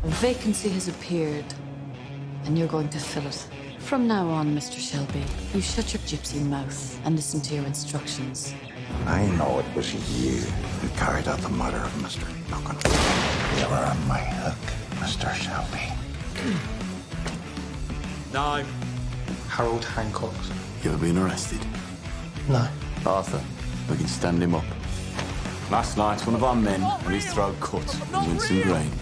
A vacancy has appeared, and you're going to fill it. From now on, Mr. Shelby, you shut your gypsy mouth and listen to your instructions. I know it was you who carried out the murder of Mr. Duncan. You were on my hook, Mr. Shelby. No. Harold Hancock. You ever been arrested? No. Arthur, we can stand him up. Last night, one of our men had his throat cut in Winston Grange.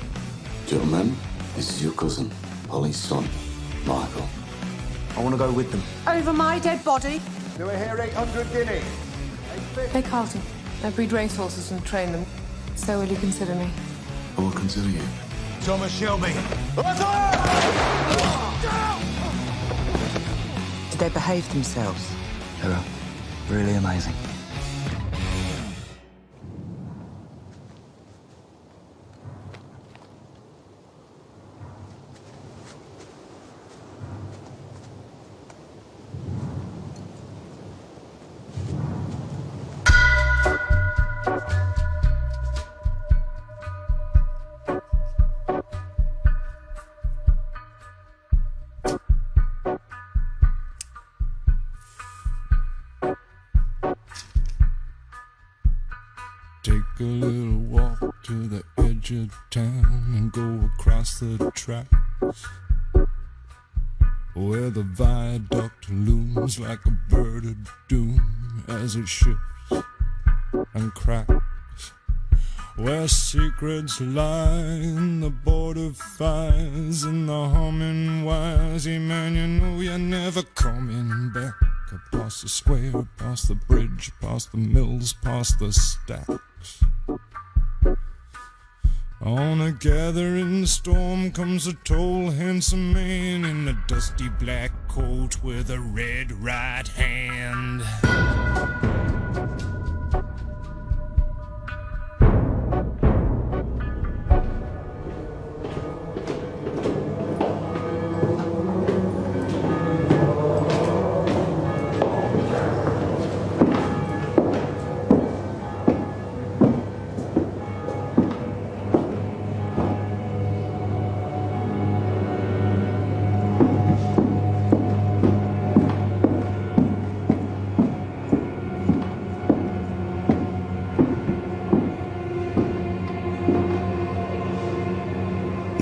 Gentlemen, this is your cousin, Polly's son, Michael. I want to go with them. Over my dead body? Do I hear 800 guineas? They Carlton. I breed racehorses and train them. So will you consider me? I will consider you. Thomas Shelby. Did they behave themselves? They were really amazing. Take a little walk to the edge of town and go across the tracks where the viaduct looms like a bird of doom as it shifts and cracks, where secrets lie in the border fires and the humming wires. Hey man, you know you're never coming back. Past the square, past the bridge, past the mills, past the stacks. On a gathering storm comes a tall, handsome man in a dusty black coat with a red right hand.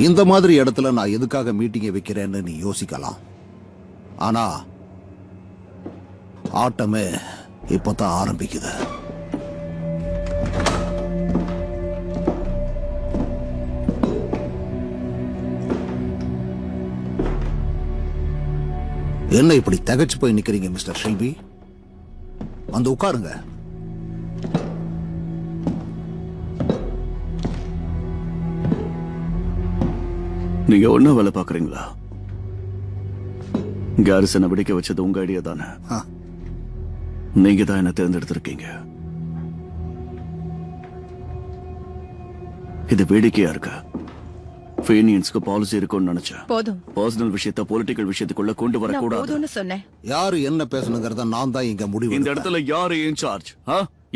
இந்த மாதிரி இடத்துல நான் எதுக்காக மீட்டிங்கை வைக்கிறேன்னு நீ யோசிக்கலாம். ஆனா ஆட்டமே இப்பதான் ஆரம்பிக்குது. என்ன இப்படி திகச்சு போய் நிக்கிறீங்க மிஸ்டர் ஷெல்பி? வந்து உட்காருங்க. நீங்க ஒன்னும் வேலை பாக்குறீங்களா? கேரிசனை வெடிக்க வச்சது உங்க ஐடியா தானே? நீங்க தான் என்ன தேர்ந்தெடுத்திருக்கீங்க. இது வேடிக்கையா இருக்கு. ஃபீனியன்ஸ்க்கு பாலிசி இருக்கும்னு நினைச்சேன். போதும். பர்சனல் விஷயத்தை பொலிட்டிக்கல் விஷயத்துக்குள்ள கொண்டு வர கூடாது. சொன்னேன். யாரு என்ன பேசணுங்கிறத நான் தான் இங்க முடிவு. இந்த இடத்துல யாரு இன்சார்ஜ்?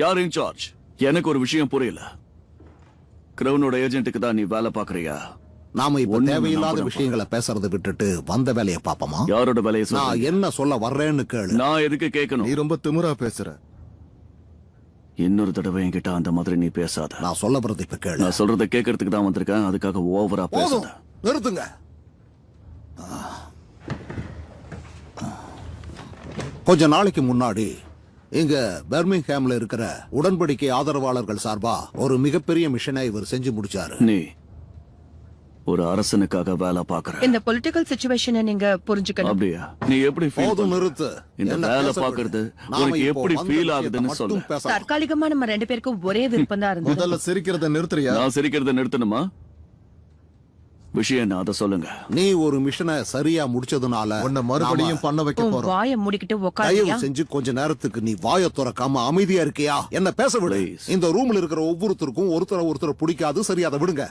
யாரு இன்சார்ஜ்? எனக்கு ஒரு விஷயம் புரியல. கிரவுனோட ஏஜென்ட்டுக்கு தான் நீ வேலை பாக்குறியா? நாம இப்ப தேவையில்லாத விஷயங்களை பேசுறதை விட்டுட்டு வந்த வேலையை பாப்போமா? யாரோட வேலையை? நான் என்ன சொல்ல வர்றேன்னு கேளு. நான் எதுக்கு கேட்கணும்? நீ ரொம்ப திமிரா பேசுற. இன்னொரு தடவை என்கிட்ட அந்த மாதிரி நீ பேசாத. நான் சொல்ல போறது இப்ப கேளு. நான் சொல்றதை கேட்கறதுக்கு தான் வந்திருக்கேன். அதுக்காக ஓவரா பேசாத. நிறுத்துங்க. கொஞ்ச நாளைக்கு முன்னாடி இங்க பெர்மிங்ஹாம்ல இருக்கிற உடன்படிக்கை ஆதரவாளர்கள் சார்பா ஒரு மிகப்பெரிய மிஷனை இவர் செஞ்சு முடிச்சாரு. நீ ஒரு அரசனுக்காக வேலை பாக்குற. இந்த பொலிட்டிக்கல் சிச்சுவேஷனை நீங்க புரிஞ்சுக்கணும். அப்படியா? நீ எப்படி போதும் நிறுத்து. இந்த வேலை பாக்குறது உனக்கு எப்படி ஃபீல் ஆகுதுன்னு சொல்லு. தற்காலிகமா நம்ம ரெண்டு பேருக்கும் ஒரே விருப்பம் தான் இருந்தது. முதல்ல சிரிக்கிறத நிறுத்துறியா? நான் சிரிக்கிறத நிறுத்தணுமா? விஷயம் என்ன, அதை சொல்லுங்க. நீ ஒரு மிஷனை சரியா முடிச்சதுனால உன்னை மறுபடியும் பண்ண வைக்க போறோம். வாயை மூடிக்கிட்டு தயவு உட்காருங்க. செஞ்சு கொஞ்ச நேரத்துக்கு நீ வாயை திறக்காம அமைதியா இருக்கியா? என்ன பேச விடு. இந்த ரூம்ல இருக்கிற ஒவ்வொருத்தருக்கும் ஒருத்தரை பிடிக்காது. சரி, அதை விடுங்க.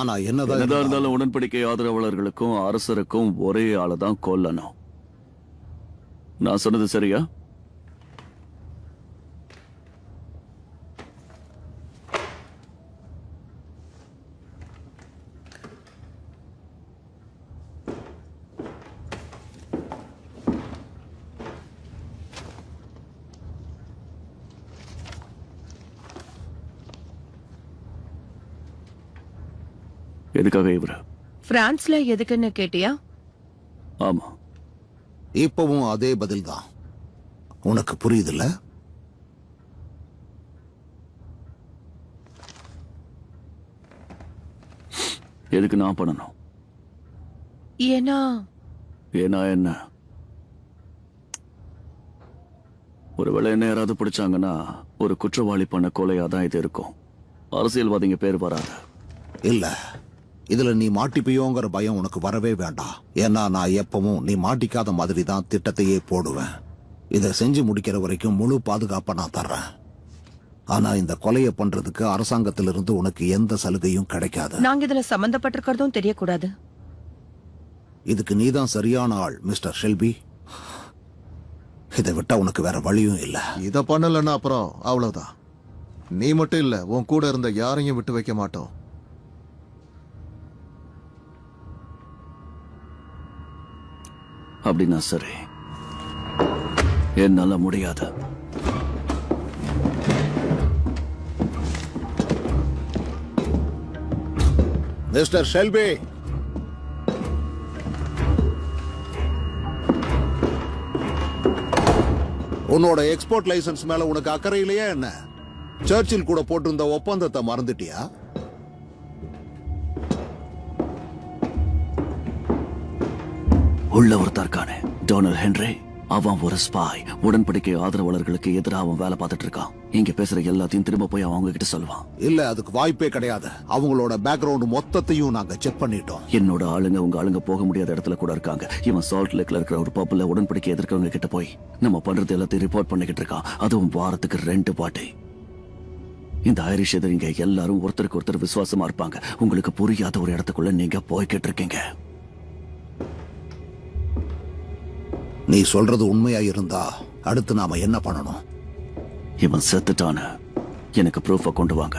ஆனா என்னதான் இருந்தாலும் உடன்படிக்கை ஆதரவாளர்களுக்கும் அரசருக்கும் ஒரே ஆளை தான் கொல்லணும். நான் சொன்னது சரியா? எதுக்காக இவரு? பிரான்ஸ்ல எதுக்குன்னு கேட்டியா? ஆமா. இப்பவும் அதே பதில்தான். உனக்கு புரியுதுல்ல? எதுக்கு நான் பண்ணணும்? ஏன்னா என்ன? ஒருவேளை என்ன யாராவது பிடிச்சாங்கன்னா ஒரு குற்றவாளி பண்ண கொலையா தான் இது இருக்கும். அரசியல்வாதிங்க பேர் வராது. இல்ல, இதுல நீ மாட்டிப்பியோங்கிற பயம் உனக்கு வரவே வேண்டாம். ஏன்னா நான் எப்பவும் நீ மாட்டிக்காத மாதிரி தான் திட்டத்தையே போடுவேன். இதை செஞ்சு முடிக்கிற வரைக்கும் முழு பாதுகாப்பை நான் தர்றேன். ஆனா இந்த கொலையை பண்றதுக்கு அரசாங்கத்திலிருந்து உனக்கு எந்த சலுகையும் கிடைக்காது. நாங்க இதுல சம்பந்தப்பட்டிருக்கிறதும் தெரியக்கூடாது. இதுக்கு நீதான் சரியான ஆள் மிஸ்டர் ஷெல்பி. இதை விட்டா உனக்கு வேற வழியும் இல்ல. இத பண்ணலன்னா அப்புறம் அவ்வளவுதான். நீ மட்டும் இல்ல, உன் கூட இருந்த யாரையும் விட்டு வைக்க மாட்டோம். அப்படின்னா சரி, என்னால முடியாது. மிஸ்டர் ஷெல்பி, உன்னோட எக்ஸ்போர்ட் லைசன்ஸ் மேல உனக்கு அக்கறை இல்லையா என்ன? சர்ச்சில் கூட போட்டிருந்த ஒப்பந்தத்தை மறந்துட்டியா? உள்ள ஒருத்தர் இருக்கானே, டொனால்ட் ஹென்றி. அவன் ஒரு ஸ்பாய். உடன்படிக்கை ஆதரவாளர்களுக்கு எதிராக அவன் வேலை பார்த்துட்டு இருக்கான். இங்க பேசுற எல்லாத்தையும் திரும்ப போய் அவங்க கிட்ட சொல்லுவான். இல்ல, அதுக்கு வாய்ப்பே கிடையாது. அவங்களோட பேக்ரவுண்ட் மொத்தத்தையும் நாங்க செக் பண்ணிட்டோம். என்னோட ஆளுங்க உங்க ஆளுங்க போக முடியாத இடத்துல கூட இருக்காங்க. இவன் சால்ட் லேக்ல இருக்கிற ஒரு பப்ல உடன்படிக்கை எதிர்க்கவங்க கிட்ட போய் நம்ம பண்றது எல்லாத்தையும் ரிப்போர்ட் பண்ணிக்கிட்டு இருக்கான். அதுவும் வாரத்துக்கு 2 பாட்டி. இந்த ஐரிஷ் எதிரிங்க எல்லாரும் ஒருத்தருக்கு ஒருத்தர் விசுவாசமா இருப்பாங்க. உங்களுக்கு புரியாத ஒரு இடத்துக்குள்ள நீங்க போய்கிட்டு இருக்கீங்க. நீ சொல்றது உண்மையா இருந்தா அடுத்து நாம என்ன பண்ணணும்? இவன் செத்துட்டான, எனக்கு ப்ரூஃப கொண்டு வாங்க.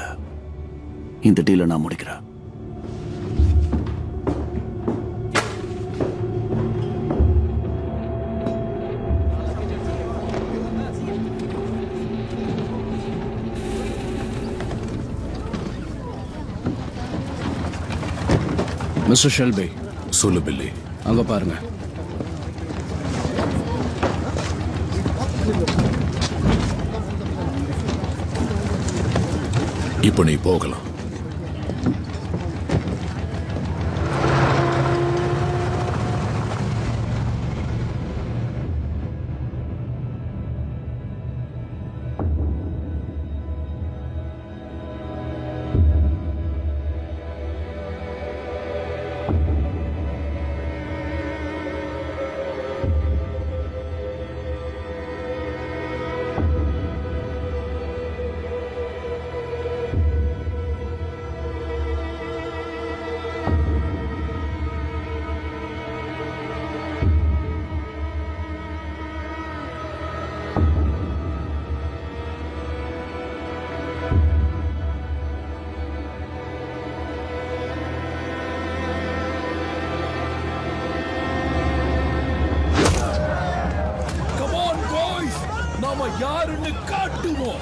இந்த டீலை நான் முடிக்கிறேன். Mister Shelby. சொல்லு பில்லி. அங்க பாருங்க. இப்ப நீ போகலாம். நாம யாருன்னு காட்டுவோம்.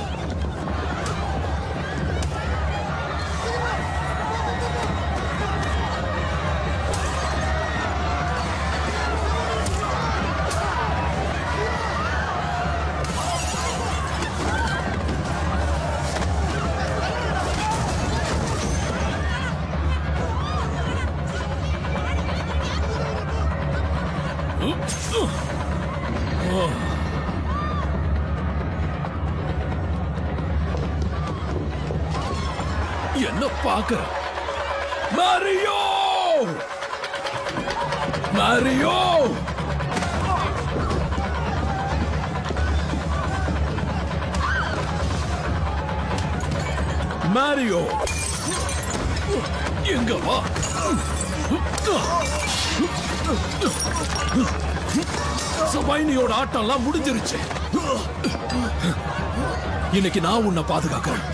என்ன பாக்குற? மாரியோ! மாரியோ! மாரியோ! எங்க வா? சபைனியோட ஆட்டம்லாம் முடிஞ்சிருச்சு. இன்னைக்கு நான் உன்னை பாதுகாக்கிறேன்.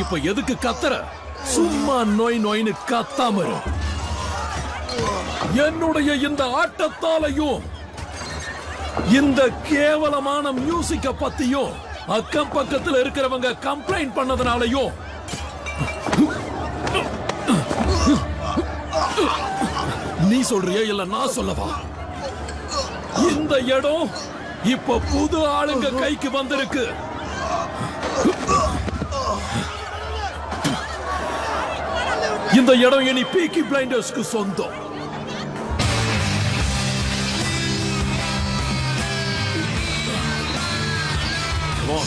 இப்ப எதுக்கு கத்துற? சும்மா நோய் நோய்னு கத்தாம இரு. என்னுடைய இந்த ஆட்டத்தாலையும் இந்த கேவலமான மியூசிக்க பத்தியும் அக்கம் பக்கத்துல இருக்கிறவங்க கம்ப்ளைண்ட் பண்ணதுனாலையும் நீ சொல்றியா இல்ல நான் சொல்லவா? இந்த இடம் இப்ப புது ஆளுங்க கைக்கு வந்திருக்கு. இந்த இடம் இனி பீக்கி பிளைண்டர்ஸ்க்கு சொந்தம். Come on.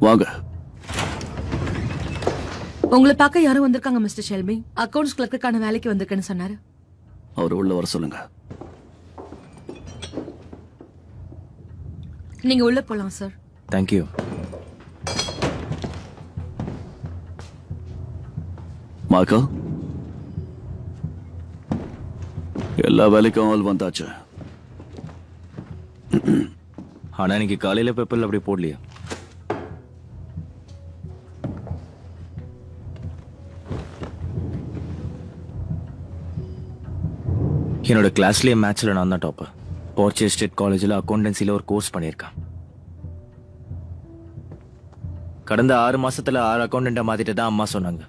வாங்க. உங்களை பார்க்க யாரும் வந்திருக்காங்க மிஸ்டர் ஷெல்பி. அக்கவுண்ட்ஸ் கிளர்க்குக்கான வேலைக்கு வந்திருக்கேன்னு சொன்னாரு. அவர் உள்ள வர சொல்லுங்க. நீங்க உள்ள போலாம் சார். தேங்க்யூ. மைக்கேல், எல்லா வேலைக்கும் ஆள் வந்தாச்சு. ஆனா இன்னைக்கு காலையில பேப்பர்ல அப்படி போடலையா? என்னோட கிளாஸ்லயே மேட்ச்ல நான் தான் டாப்பர். போர்ச்சே ஸ்டேட் காலேஜில் அக்கௌண்டன்சில ஒரு கோர்ஸ் பண்ணியிருக்கேன். கடந்த 6 மாசத்துல 6 அக்கௌண்டன்ட்டை மாத்திட்டு தான் அம்மா சொன்னாங்க.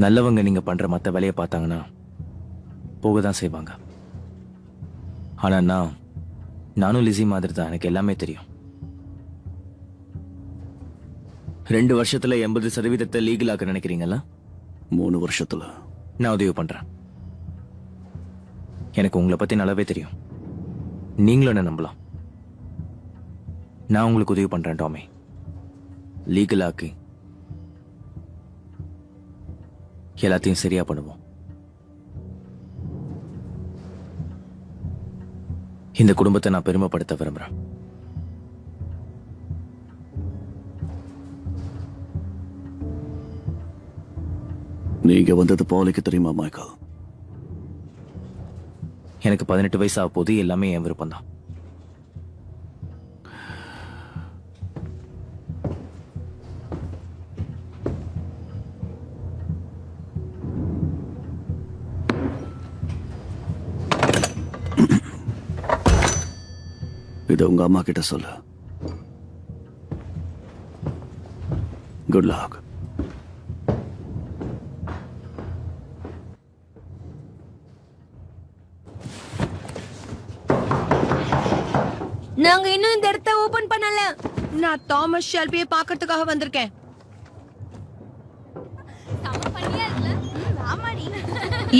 நல்லவங்க நீங்க பண்ற மத்த வேலையை பார்த்தாங்கன்னா போக தான் செய்வாங்க. ஆனா நானும் லிசி மாதிரி தான். எனக்கு எல்லாமே தெரியும். 2 வருஷத்துல 80% லீகல் ஆக்க நினைக்கிறீங்களா? 3 வருஷத்துல நான் உதவி பண்றேன். எனக்கு உங்களை பத்தி நல்லாவே தெரியும். நீங்களும் என்ன நம்பலாம். நான் உங்களுக்கு உதவி பண்றேன் டாமி. லீகல் ஆக்கி எல்லாத்தையும் சரியா பண்ணுவோம். இந்த குடும்பத்தை நான் பெருமைப்படுத்த விரும்புறேன். நீங்க வந்தது பாலிக்கு தெரியுமா மைக்கேல்? எனக்கு 18 வயசு ஆக போது. எல்லாமே என் விருப்பம் தான். இதை உங்க அம்மா கிட்ட சொல்லு. Good luck. நாங்க இன்னும் இந்த இடத்தை ஓபன் பண்ணல. நான் தாமஸ் ஷெல்பியை பார்க்கறதுக்காக வந்திருக்கேன்.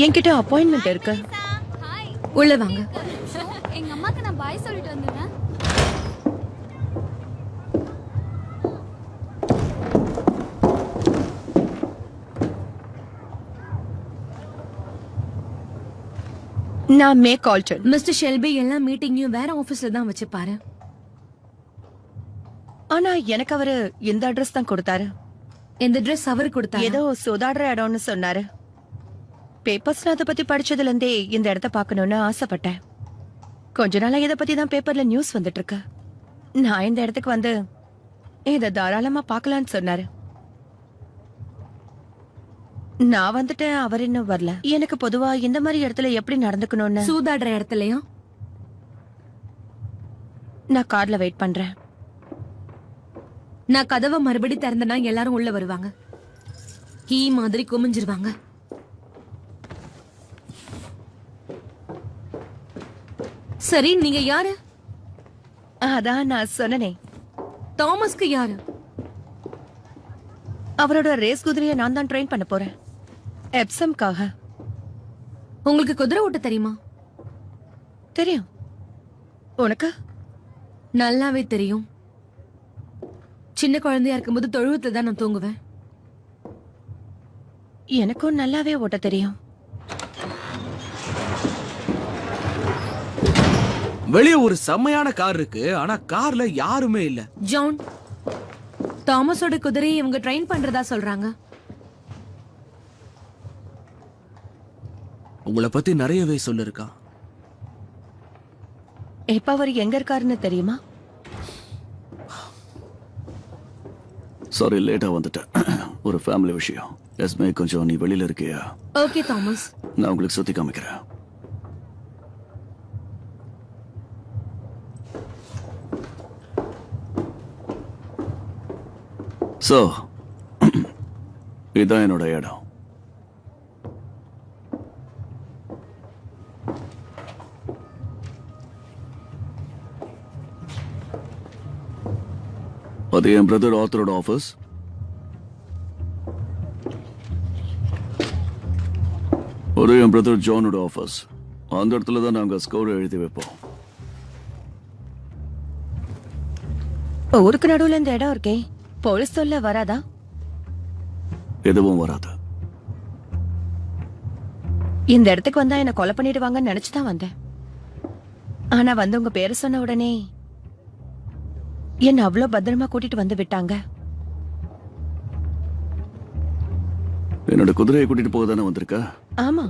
என்கிட்ட அப்பாயின்மெண்ட் இருக்கு. உள்ள வாங்க. எங்க அம்மாக்கு நான் பாய் சொல்லிட்டு வந்துடுறேன். நான் மே கால்டன். மிஸ்டர் ஷெல்பி எல்லா மீட்டிங்கையும் வேற ஆபீஸ்ல தான் வச்சுப்பாரு. ஆனா எனக்கு அவரு இந்த அட்ரஸ் தான் கொடுத்தாரு. இந்த ட்ரெஸ் அவரு கொடுத்தாரு. ஏதோ சோதாடுற இடம்னு சொன்னாரு. பேப்பர்ஸ்ல அதை பத்தி படிச்சதுல இருந்தே இந்த இடத்த பார்க்கணும்னு ஆசைப்பட்டேன். கொஞ்ச நாளா இதை பத்தி தான் பேப்பர்ல நியூஸ் வந்துட்டு இருக்கு. நான் இந்த இடத்துக்கு வந்து இதை தாராளமா பார்க்கலான்னு சொன்னாரு. நான் வந்துட்டு அவர் இன்னும் வரல. எனக்கு பொதுவா இந்த மாதிரி இடத்துல எப்படி நடந்துக்கணும்னு சூதாடுற இடத்துலயும் நான் கார்ல வெயிட் பண்றேன். நான் கதவை மறுபடி திறந்தனா எல்லாரும் உள்ள வருவாங்க. ஈ மாதிரி குமிஞ்சிருவாங்க. சரி, நீங்க யாரு? அதான் நான் சொன்னனே. தாமஸ்க்கு யாரு? அவரோட ரேஸ் குதிரையை நான் தான் ட்ரெயின் பண்ண போறேன். எப்சம்காக. உங்களுக்கு குதிரை ஓட்ட தெரியுமா? தெரியும். உனக்கு? நல்லாவே தெரியும். சின்ன குழந்தையா இருக்கும்போது தொழுவத்துல தான் நான் தூங்குவேன். எனக்கும் நல்லாவே ஓட்ட தெரியும். வெளியே ஒரு செம்மையான கார் இருக்கு, ஆனா கார்ல யாருமே இல்ல. ஜான், தாமஸோட குதிரையை இவங்க ட்ரெயின் பண்றதா சொல்றாங்க. உங்களை பத்தி நிறையவே சொல்லிருக்கான். எப்ப அவர் எங்க இருக்காருன்னு தெரியுமா? சாரி, லேட்டா வந்துட்டேன். ஒரு ஃபேமிலி விஷயம். எஸ்மே, கொஞ்சம் நீ வெளியில இருக்கியா? Okay Thomas. நான் உங்களுக்கு சுத்தி காமிக்கிறேன். சோ, இதான் என்னோட இடம். அது என் பிரதர் ஆத்தரோட ஆஃபீஸ். ஒரு என் பிரதர் ஜானோட ஆஃபீஸ். அந்த இடத்துல தான் நாங்க ஸ்கோர் எழுதி வைப்போம். ஊருக்கு நடுவுல இந்த இடம் இருக்கே, போலீஸ் சொல்ல வராதா? எதுவும் வராது. இந்த இடத்துக்கு வந்தா என்ன கொலை பண்ணிடுவாங்கன்னு நினைச்சுதான் வந்தேன். ஆனா வந்து உங்க பேரை சொன்ன உடனே என்ன அவ்வளவு பத்திரமா கூட்டிட்டு வந்து விட்டாங்க. என்னோட குதிரையை கூட்டிட்டு போக தானே வந்திருக்க? ஆமா.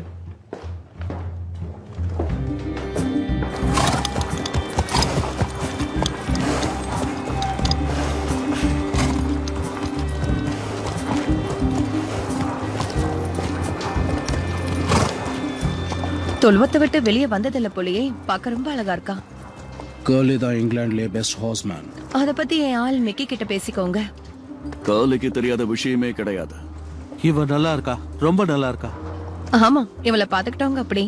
தொழுவத்தை விட்டு வெளியே வந்ததில்ல போலயே. பார்க்க ரொம்ப அழகா இருக்கா. கர்லி தான் இங்கிலாந்துலயே பெஸ்ட் ஹார்ஸ்மேன். அத பத்தி என் ஆள் மிக்கி கிட்ட பேசிக்கோங்க. காலிக்கு தெரியாத விஷயமே கிடையாது. இவ நல்லா இருக்கா, ரொம்ப நல்லா இருக்கா. ஆமா, இவளை பாத்துக்கிட்டவங்க அப்படி.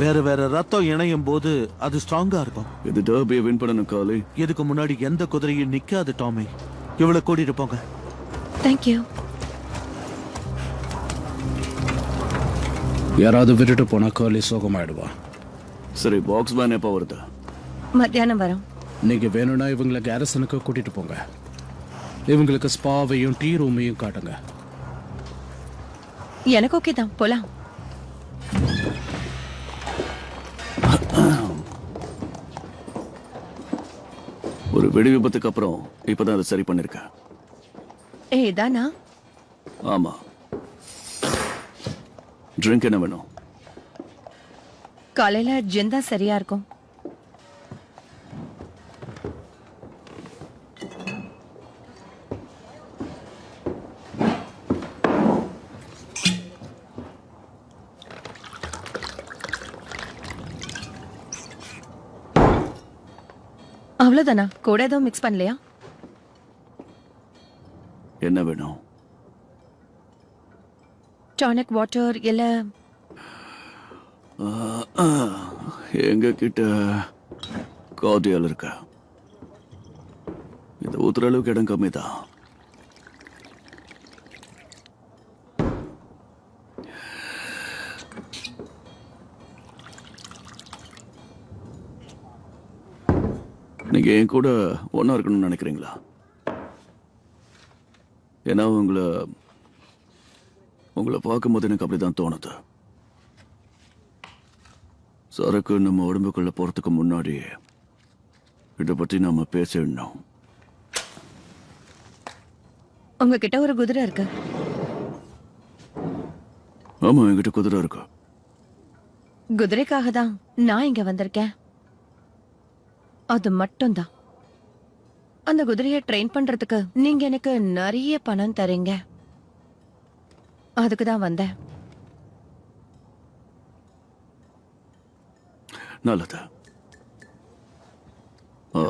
வேற வேற ரத்தம் இணையும் போது அது ஸ்ட்ராங்கா இருக்கும். இது டர்பியை வின் பண்ணணும் காலி. இதுக்கு முன்னாடி எந்த குதிரையும் நிக்காது டாமி. இவளை கூட்டிட்டு போங்க. தேங்க்யூ. யாராவது விட்டுட்டு போனா கர்லி சோகமாயிடுவா. சரி, பாக்ஸ் மேன் எப்போ வருது? மத்தியானம் வரும். நீங்க வேணும்னா இவங்களை கேரசனுக்கு கூட்டிட்டு போங்க. இவங்களுக்கு ஸ்பாவையும் டீ ரூமையும் காட்டுங்க. எனக்கு ஓகே தான், போலாம். ஒரு வெடி விபத்துக்கு அப்புறம் இப்பதான் அதை சரி பண்ணிருக்கேன். இதானா? ஆமா. ட்ரிங்க் என்ன வேணும்? காலையில ஜின் தான் சரியா இருக்கும். அவ்வளவுதானா? கூட எதுவும் மிக்ஸ் பண்ணலையா? என்ன வேணும்? டானிக் வாட்டர் இல்ல? எங்க கிட்ட கார்டியல் இருக்க. இது ஊத்துற அளவுக்கு இடம் கம்மி தான். நீங்க என் கூட ஒன்னா இருக்கணும்னு நினைக்கிறீங்களா? ஏன்னா உங்களை பார்க்கும்போது எனக்கு அப்படிதான் தோணுது. சரக்கு நம்ம உடம்புக்குள்ள போறதுக்கு முன்னாடி இதை பத்தி நாம பேசிடணும். உங்ககிட்ட ஒரு குதிரை இருக்கு. ஆமா என்கிட்ட குதிரை இருக்கு. குதிரைக்காக தான் நான் இங்க வந்திருக்கேன். அது மட்டும்தான். அந்த குதிரையை ட்ரெயின் பண்றதுக்கு நீங்க எனக்கு நிறைய பணம் தரீங்க. அதுக்கு தான் வந்தேன். நல்லது.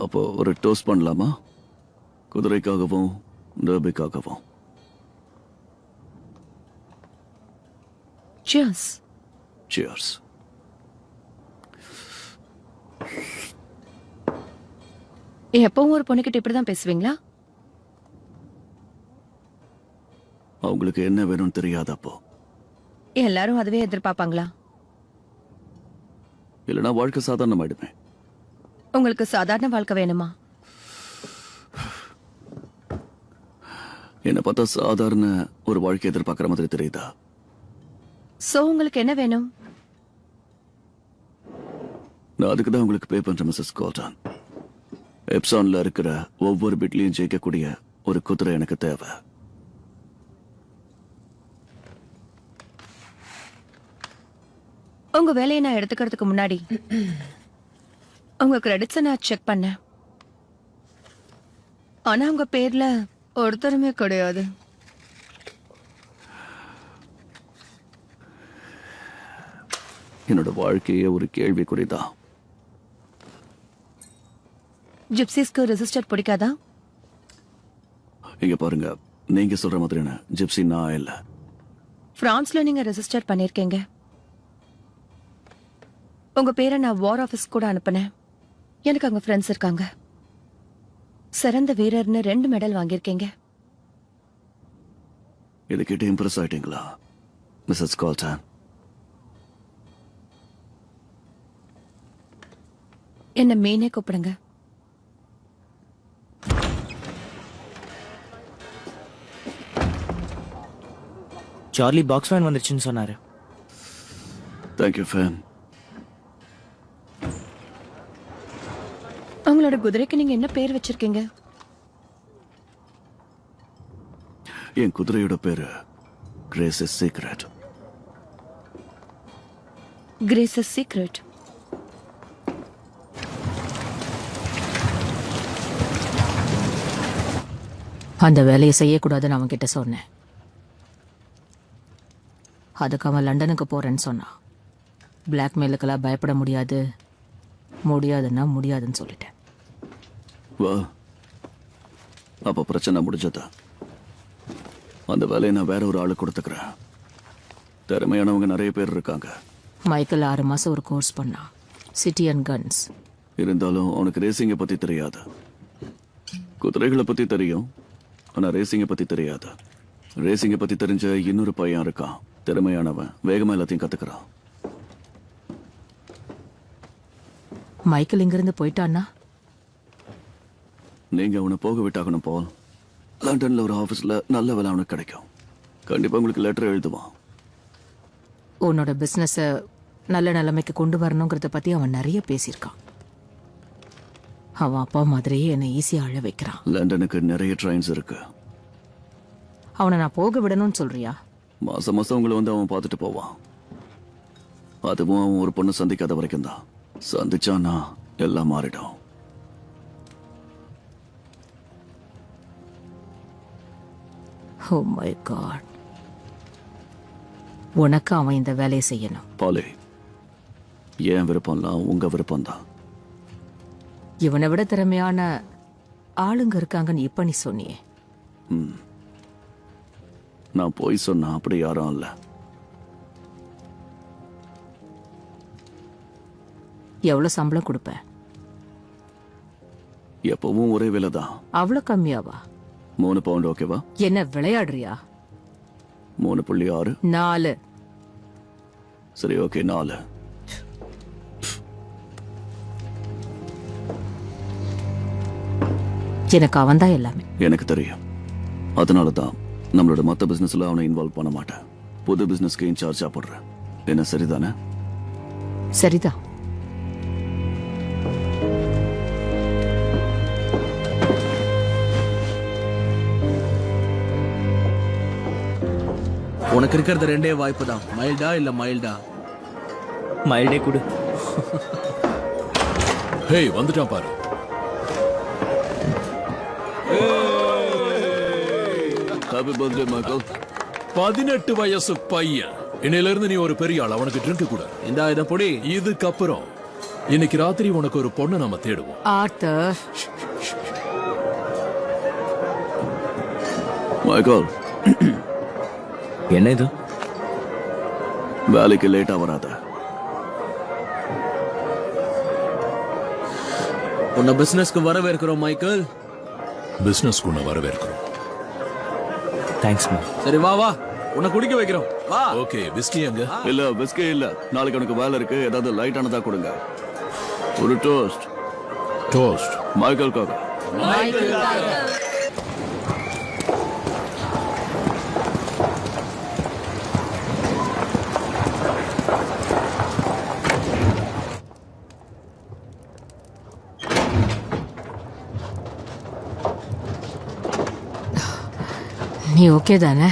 அப்போ ஒரு டோஸ்ட் பண்ணலாமா? குதிரைக்காகவும் டர்பிக்காகவும். Cheers. Cheers. எப்பவும் ஒரு பொண்ணுகிட்ட இப்படிதான் பேசுவீங்களா? அவங்களுக்கு என்ன வேணும்னு தெரியாதப்போ. எல்லாரும் அதுவே எதிர்பார்ப்பாங்களா? இல்லைன்னா வாழ்க்கை சாதாரணமாயிடுமே. உங்களுக்கு சாதாரண வாழ்க்கை வேணுமா? என்ன பார்த்தா சாதாரண ஒரு வாழ்க்கை எதிர்பார்க்குற மாதிரி தெரியுதா? சோ உங்களுக்கு என்ன வேணும்? நான் அதுக்கு தான் உங்களுக்கு பே பண்றேன் மிஸ்ஸஸ் கோல்டன். எப்சான்ல இருக்கிற ஒவ்வொரு பிட்லையும் ஜெயிக்கக்கூடிய ஒரு குதிரை எனக்கு தேவை. உங்க வேலையை நான் எடுத்துக்கிறதுக்கு முன்னாடி உங்க கிரெடிட்ஸை நான் செக் பண்ணேன். ஆனா உங்க பேர்ல ஒருத்தருமே கிடையாது. என்னோட வாழ்க்கையே ஒரு கேள்விக்குறிதான். ஜிப்சிஸ்க்கு ரெஜிஸ்டர் பிடிக்காதா? இங்க பாருங்க, நீங்க சொல்ற மாதிரியான ஜிப்சி நான் இல்ல. பிரான்ஸ்ல நீங்க ரெஜிஸ்டர் பண்ணிருக்கீங்க. உங்க பேரை நான் வார் ஆபீஸ் கூட அனுப்பினேன். எனக்கு அங்க ஃப்ரெண்ட்ஸ் இருக்காங்க. சிறந்த வீரர்னு 2 மெடல் வாங்கியிருக்கீங்க. இது கேட்டு இம்ப்ரெஸ் ஆயிட்டீங்களா மிஸ்ஸஸ் கோல்டன்? என்ன மீனே கூப்பிடுங்க. சார்லி பாக்ஸ் வேன் வந்துருச்சுன்னு சொன்னாரு. Thank you fan. உங்களோட குதிரைக்கு நீங்க என்ன பேர் வச்சிருக்கீங்க? என் குதிரையோட பேரு grace is secret. Grace is secret. அந்த வேலையை செய்யக்கூடாதுன்னு அவன் கிட்ட சொன்னேன். அதுக்கு அவன் லண்டனுக்கு போறேன்னு சொன்னான். பிளாக்மெயிலுக்கெல்லாம் பயப்பட முடியாது, முடியாதுன்னா முடியாதுன்னு சொல்லிட்டேன். வா, அப்ப பிரச்சனை முடிஞ்சது. அந்த வேலையை நான் வேற ஒரு ஆளு கொடுத்துக்கிறேன். திறமையானவங்க நிறைய பேர் இருக்காங்க. மைக்கேல் 6 மாசம் ஒரு கோர்ஸ் பண்ணான், சிட்டி அண்ட் கன்ஸ். இருந்தாலும் அவனுக்கு ரேசிங்கை பத்தி தெரியாது. குதிரைகளை பத்தி தெரியும், ஆனா ரேசிங்கை பத்தி தெரியாது. ரேசிங்கை பத்தி தெரிஞ்ச இன்னொரு பையன் இருக்கான், திறமையானவன், வேகமா எல்லாத்தையும் கத்துக்கிறான். மைக்கேல் இங்கிருந்து போயிட்டான்னா நீங்க அவனை போக விட்டாகணும் பால். லண்டன்ல ஒரு ஆபீஸ்ல நல்ல வேலை அவனுக்கு கிடைக்கும். கண்டிப்பா உங்களுக்கு லெட்டர் எழுதுவான். உன்னோட பிசினஸ நல்ல நிலைமைக்கு கொண்டு வரணுங்கிறத பத்தி அவன் நிறைய பேசியிருக்கான். அவன் அப்பா மாதிரியே என்னை ஈஸியா அழ வைக்கிறான். லண்டனுக்கு நிறைய ட்ரெயின்ஸ் இருக்கு. அவனை நான் போக விடணும்னு சொல்றியா? மாசம் மாசம் உங்களை வந்து அவன் பார்த்துட்டு போவான். அதுவும் அவன் ஒரு பொண்ணு சந்திக்காத வரைக்கும் தான். சந்திச்சானா எல்லாம் மாறிடும். Oh my God. உனக்கு அவன் இந்த வேலையை செய்யணும். பாலே, ஏன் விருப்பம்லாம் உங்க விருப்பம் தான். இவனை விட திறமையான ஆளுங்க இருக்காங்கன்னு இப்ப நீ சொன்னியே. நான் போய் சொன்னா அப்படி யாரும் இல்ல. எவ்வளவு சம்பளம் கொடுப்ப? எப்பவும் ஒரே விலை தான். அவ்வளவு கம்மியாவா? 3 பவுண்ட் ஓகேவா? என்ன விளையாடுறியா? 3.6. 4. சரி, ஓகே, 4. எனக்கு அவன் தான் எல்லாமே. எனக்கு தெரியும். அதனால தான் நம்மளோட மற்ற பிசினஸ்ல அவனை இன்வால்வ் பண்ண மாட்டேன். புது பிசினஸ்க்கு இன்சார்ஜா போடுறேன். என்ன சரிதானே? சரிதான். உனக்கு இருக்கிறது ரெண்டே வாய்ப்பு தான், மைல்டா இல்ல மைல்டா. மைல்டே கொடு. ஹேய் வந்துட்டான் பாரு. Happy birthday Michael. 18 வயசு பையன். இன்னையில இருந்து நீ ஒரு பெரிய ஆள், அவனுக்கு ட்ரிங்க் கூட. இந்தா இத பொடி. இதுக்கப்புறம் இன்னைக்கு ராத்திரி உனக்கு ஒரு பொண்ணை நாம தேடுவோம். ஆர்த்தர், மைக்கேல், என்ன இது? வேலைக்கு லேட்டா வராத. உன்னை பிசினஸ்க்கு வரவேற்கிறோம் மைக்கேல். பிசினஸ்க்கு உன்னை வரவேற்கிறோம். Thanks ma'am. சரி வா வா, உன்னை குடிக்க வைக்கிறோம் வா. ஓகே, விஸ்கி எங்க? இல்ல விஸ்கே இல்ல, நாளைக்கு எனக்கு வேலை இருக்கு. ஏதாவது லைட்டானதா கொடுங்க. ஒரு டோஸ்ட். டோஸ்ட் மைக்கேல்காக. நீ ஓகே தானே?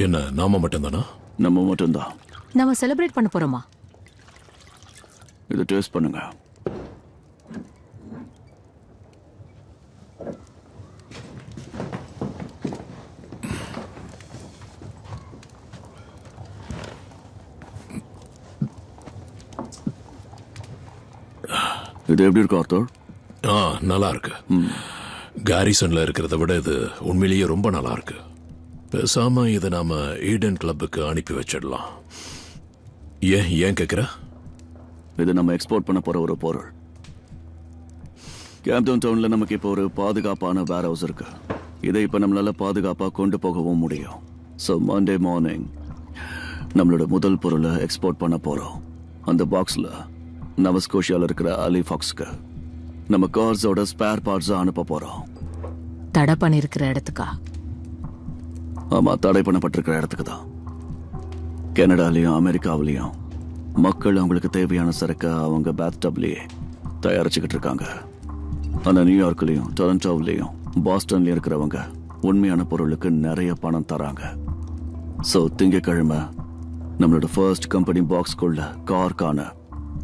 என்ன நாம மட்டும்தானா? நம்ம மட்டும்தான். நம்ம செலிப்ரேட் பண்ண போறோமா? இதை டேஸ்ட் பண்ணுங்க. இது எப்படி இருக்கு ஆர்த்தர்? நல்லா இருக்கு. கேரிசன்ல இருக்கிறத விட இது உண்மையிலேயே ரொம்ப நல்லா இருக்கு. பேசாம இதை நாம ஈடன் கிளப்புக்கு அனுப்பி வச்சிடலாம். ஏன் கேக்குற? இது நம்ம எக்ஸ்போர்ட் பண்ண போற ஒரு பொருள். கேம்ப்டவுன் டவுன்ல நமக்கு இப்போ ஒரு பாதுகாப்பான வேர் ஹவுஸ் இருக்கு. இதை இப்ப நம்மளால பாதுகாப்பா கொண்டு போகவும் முடியும். ஸோ மண்டே மார்னிங் நம்மளோட முதல் பொருளை எக்ஸ்போர்ட் பண்ண போறோம். அந்த பாக்ஸ்ல நவஸ்கோஷியால இருக்கிற அலிஃபாக்ஸ்க்கு நம்ம கார்ஸோட ஸ்பேர் பார்ட்ஸா அனுப்ப போறோம். தடை பண்ணிருக்கிற இடத்துக்கா? ஆமா, தடை பண்ணப்பட்டிருக்கிற இடத்துக்கு தான். கனடாலையும் அமெரிக்காவிலையும் மக்கள் அவங்களுக்கு தேவையான சரக்க அவங்க பேத்டப்லயே தயாரிச்சுக்கிட்டு இருக்காங்க. ஆனா நியூயார்க்லயும் டொரண்டோவிலையும் பாஸ்டன்லயும் இருக்கிறவங்க உண்மையான பொருளுக்கு நிறைய பணம் தராங்க. சோ திங்கக்கிழமை நம்மளோட ஃபர்ஸ்ட் கம்பெனி பாக்ஸ்குள்ள கார்க்கான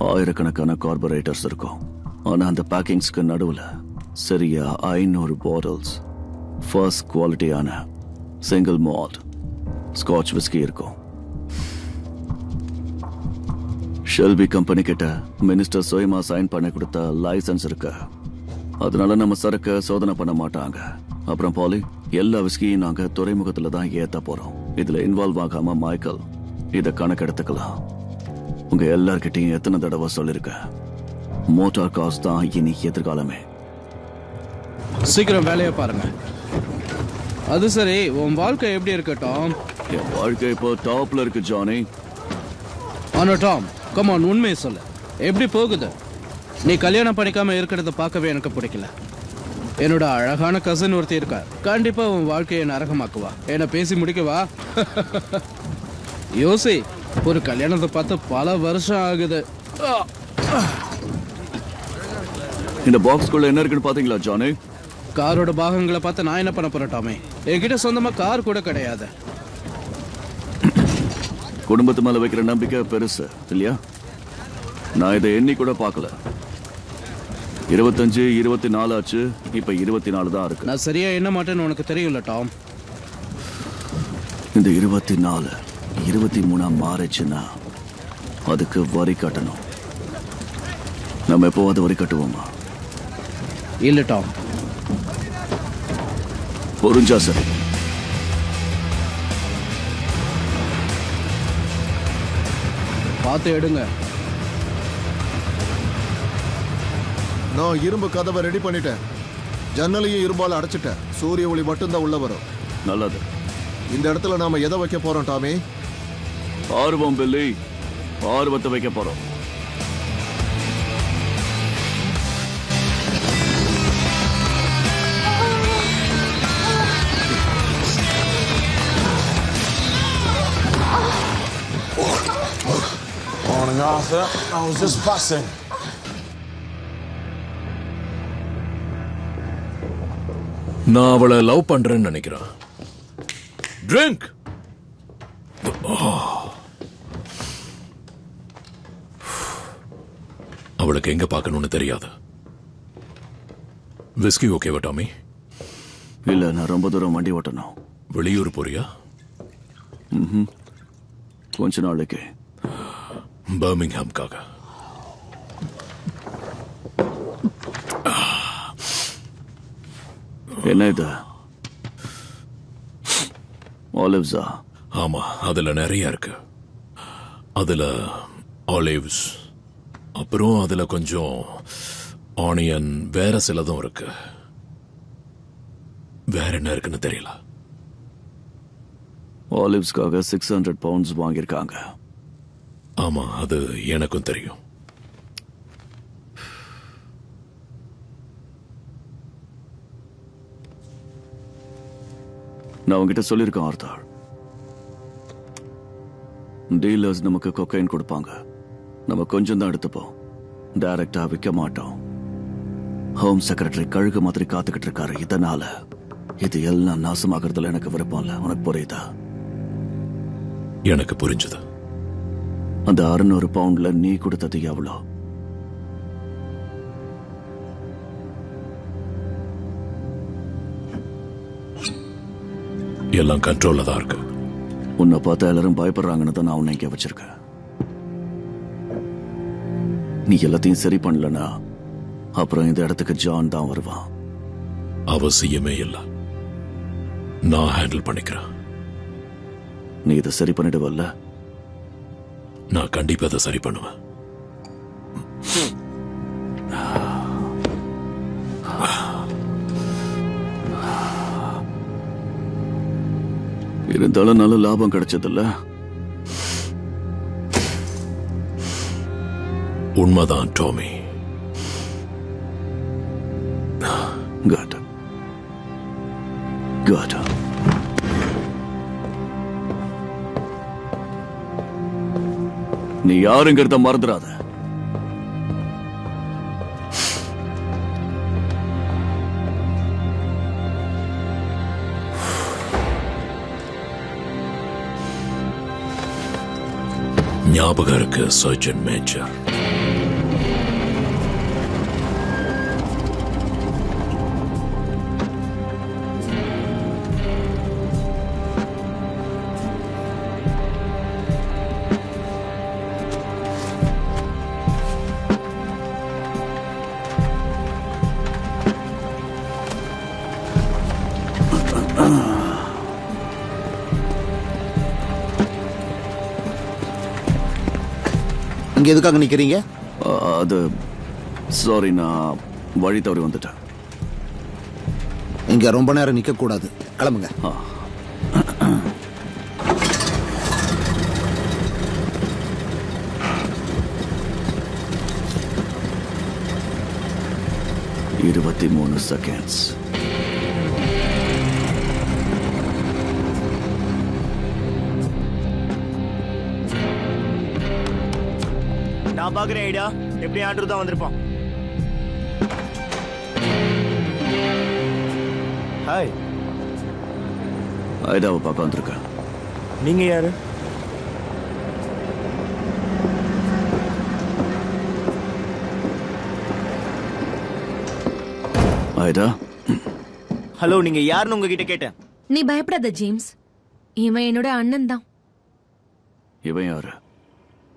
ஆயிரக்கணக்கான கார்பரேட்டர்ஸ் இருக்கும். ஆனா அந்த பேக்கிங்ஸ்க்கு நடுவுல சரியா 500 பாட்டில்ஸ் ஃபர்ஸ்ட் குவாலிட்டியான சிங்கிள் மால்ட் ஸ்காட்ச் விஸ்கி இருக்கும். ஷெல்வி கம்பெனி கிட்ட மினிஸ்டர் சுயமா சைன் பண்ணி கொடுத்த லைசன்ஸ் இருக்கு. அதனால நம்ம சரக்க சோதனை பண்ண மாட்டாங்க. அப்புறம் பாலி, எல்லா விஸ்கியும் நாங்க துறைமுகத்துல தான் ஏத்த போறோம். இதுல இன்வால்வ் ஆகாம மைக்கேல் இத கணக்கெடுத்துக்கலாம். உங்க எல்லார்கிட்டையும் எத்தனை தடவை சொல்லிருக்க, மோட்டார் கார்ஸ் தான் இனி எதிர்காலமே. சீக்கிரம் வேலையை பாருங்க. அது சரி, உன் வாழ்க்கை எப்படி இருக்கட்டும்? என் வாழ்க்கை இப்போ டாப்ல இருக்கு ஜானி. ஆனா டாம், கமான், உண்மையை சொல்லு, எப்படி போகுது? நீ கல்யாணம் பண்ணிக்காம இருக்கிறத பார்க்கவே எனக்கு பிடிக்கல. என்னோட அழகான கசின் ஒருத்தி இருக்கா, கண்டிப்பா உன் வாழ்க்கையை நரகமாக்குவா. என்ன பேசி முடிக்கவா? யோசி, ஒரு கல்யாணத்தை பார்த்து பல வருஷம் ஆகுது. இந்த பாக்ஸ்குள்ள என்ன இருக்குன்னு பாத்தீங்களா ஜானி? காரோட பாகங்களை பார்த்து நான் என்ன பண்ண போறேன் டாமே? என்கிட்ட சொந்தமா கார் கூட கிடையாது. குடும்பத்து மேல வைக்கிற நம்பிக்கை பெருசு இல்லையா? நான் இதை எண்ணி கூட பார்க்கல. 25, 24 ஆச்சு, இப்ப 24 தான் இருக்கு. நான் சரியா என்ன மாட்டேன்னு உனக்கு தெரியும்ல டாம். இந்த 24, 23 மாறிச்சுன்னா அதுக்கு வரி கட்டணும். நம்ம எப்போவாது வரி கட்டுவோமா? இல்ல டாம். புரிஞ்சா சரி. பார்த்து எடுங்க. நான் இரும்பு கதவை ரெடி பண்ணிட்டேன். ஜன்னலையும் இரும்பால அடைச்சிட்டேன். சூரிய ஒளி மட்டும்தான் உள்ள வரும். நல்லது. இந்த இடத்துல நாம எதை வைக்க போறோம் டாமி? ஆர்வம் பில்லி, ஆர்வத்தை வைக்க போறோம். Morning, Arthur. I was just fussing. நான் அவளை லவ் பண்றேன்னு நினைக்கிறேன். ட்ரிங்க். அவளுக்கு எங்க பார்க்கணும்னு தெரியாது. விஸ்கி ஓகேவா டாமி? இல்ல, நான் ரொம்ப தூரம் வண்டி ஓட்டணும். வெளியூர் போறியா? கொஞ்ச நாளைக்கு. பர்மிங்ஹாம்காக. என்ன இது? ஆலிவ்ஸா? ஆமா, அதுல நிறைய இருக்கு. அதுல ஆலிவ்ஸ், அப்புறம் அதுல கொஞ்சம் ஆனியன், வேற சிலதும் இருக்கு. வேற என்ன இருக்குன்னு தெரியல. ஆலிவ்ஸ்க்காக 600 பவுண்ட்ஸ் வாங்கியிருக்காங்க. ஆமா, அது எனக்கும் தெரியும். நான் உங்ககிட்ட சொல்லியிருக்கேன் ஆர்த்தர், டீலர்ஸ் நமக்கு கொக்கைன் கொடுப்பாங்க, நம்ம கொஞ்சம் தான் எடுத்துப்போம், டைரக்டா விற்க மாட்டோம். ஹோம் செக்ரட்டரி கழுகு மாதிரி காத்துக்கிட்டு இருக்காரு. இதனால இது எல்லாம் நாசமாகறதுல எனக்கு விருப்பம் இல்ல. உனக்கு புரியுதா? எனக்கு புரிஞ்சது. அந்த 600 பவுண்ட்ல நீ கொடுத்தது எவ்வளோ? எல்லாம் கண்ட்ரோல்ல தான் இருக்கு. உன்னை பார்த்தா எல்லாரும் பயப்படுறாங்கன்னு தான் நான் உன்னை இங்க வச்சிருக்கேன். நீ எல்லாத்தையும் சரி பண்ணலனா அப்புறம் இந்த இடத்துக்கு ஜான் தான் வருவான். அவசியமே இல்ல, நான் ஹேண்டில் பண்ணிக்கிறேன். நீ இதை சரி பண்ணிடுவல்ல? நான் கண்டிப்பா அதை சரி பண்ணுவேன். இருந்தாலும் நல்ல லாபம் கிடைச்சதில்ல? உண்மைதான் டாமி. Good. Good. நீ யாருங்கிறத மறந்துடாத. ஞாபகம் இருக்கு சர்ஜன் மேஜர். இங்க எதுக்காக நிக்கிறீங்க? அது சாரி, நான் வழி தவறி வந்துட்டேன். இங்க ரொம்ப நேரம் நிக்க கூடாது, கிளம்புங்க. இருபத்தி 3 செகண்ட்ஸ். நான் பாக்குறேன் ஐடியா. எப்படி ஆண்ட்ரூ தான் வந்திருப்பான். ஹாய். ஐடாவை பார்க்க வந்திருக்கேன். நீங்க யாரு? ஐடா. ஹலோ, நீங்க யாருன்னு உங்ககிட்ட கேட்டேன். நீ பயப்படாத ஜேம்ஸ், இவன் என்னோட அண்ணன் தான். இவன் யாரு?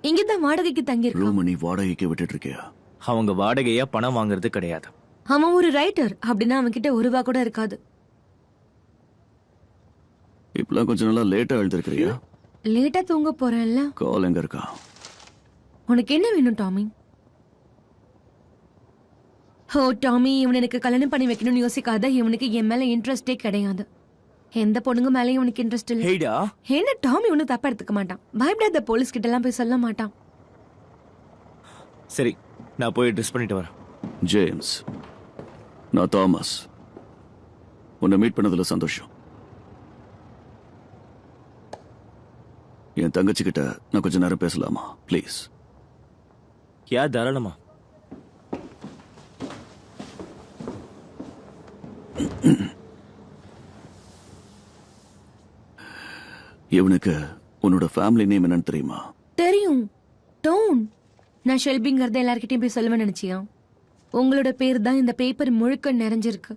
இங்கதான் வாடகைக்கு தங்கியிருக்கான். ரூம் நீ வாடகைக்கு விட்டுட்டு இருக்கியா? அவங்க வாடகையா பணம் வாங்குறது கிடையாது. அவன் ஒரு ரைட்டர், அப்படின்னா அவன் கிட்ட ₹1 கூட இருக்காது. இப்பெல்லாம் கொஞ்சம் நல்லா லேட்டா எழுதிருக்கிறியா? லேட்டா தூங்க போறேன்ல. கால் எங்க இருக்கா? உனக்கு என்ன வேணும் டாமி? ஓ டாமி, இவன் எனக்கு கல்யாணம் பண்ணி வைக்கணும்னு யோசிக்காத. இவனுக்கு என் மேல இன்ட்ரெஸ்டே கிடையாது. எந்த பொண்ணுங்க மேலேயும் இவனுக்கு இன்ட்ரெஸ்ட் இல்ல. ஹேடா. என்ன டாமி ஒன்னும் தப்பா எடுத்துக்க மாட்டான். பயப்படாத, போலீஸ் கிட்ட எல்லாம் போய் சொல்ல மாட்டான். சரி, நான் போய் ட்ரெஸ் பண்ணிட்டு வரேன். ஜேம்ஸ், நான் தாமஸ். உன்னை மீட் பண்ணதுல சந்தோஷம். என் தங்கச்சி கிட்ட நான் கொஞ்ச நேரம் பேசலாமா ப்ளீஸ்? யா, தாராளமா. இவனுக்கு உன்னோட ஃபேமிலி நேம் என்னன்னு தெரியுமா? தெரியும், டோன். நான் ஷெல்பிங்கிறத எல்லார்கிட்டயும் போய் சொல்லுவேன் நினைச்சியா? உங்களோட பேர் தான் இந்த பேப்பர் முழுக்க நிறைஞ்சிருக்கு.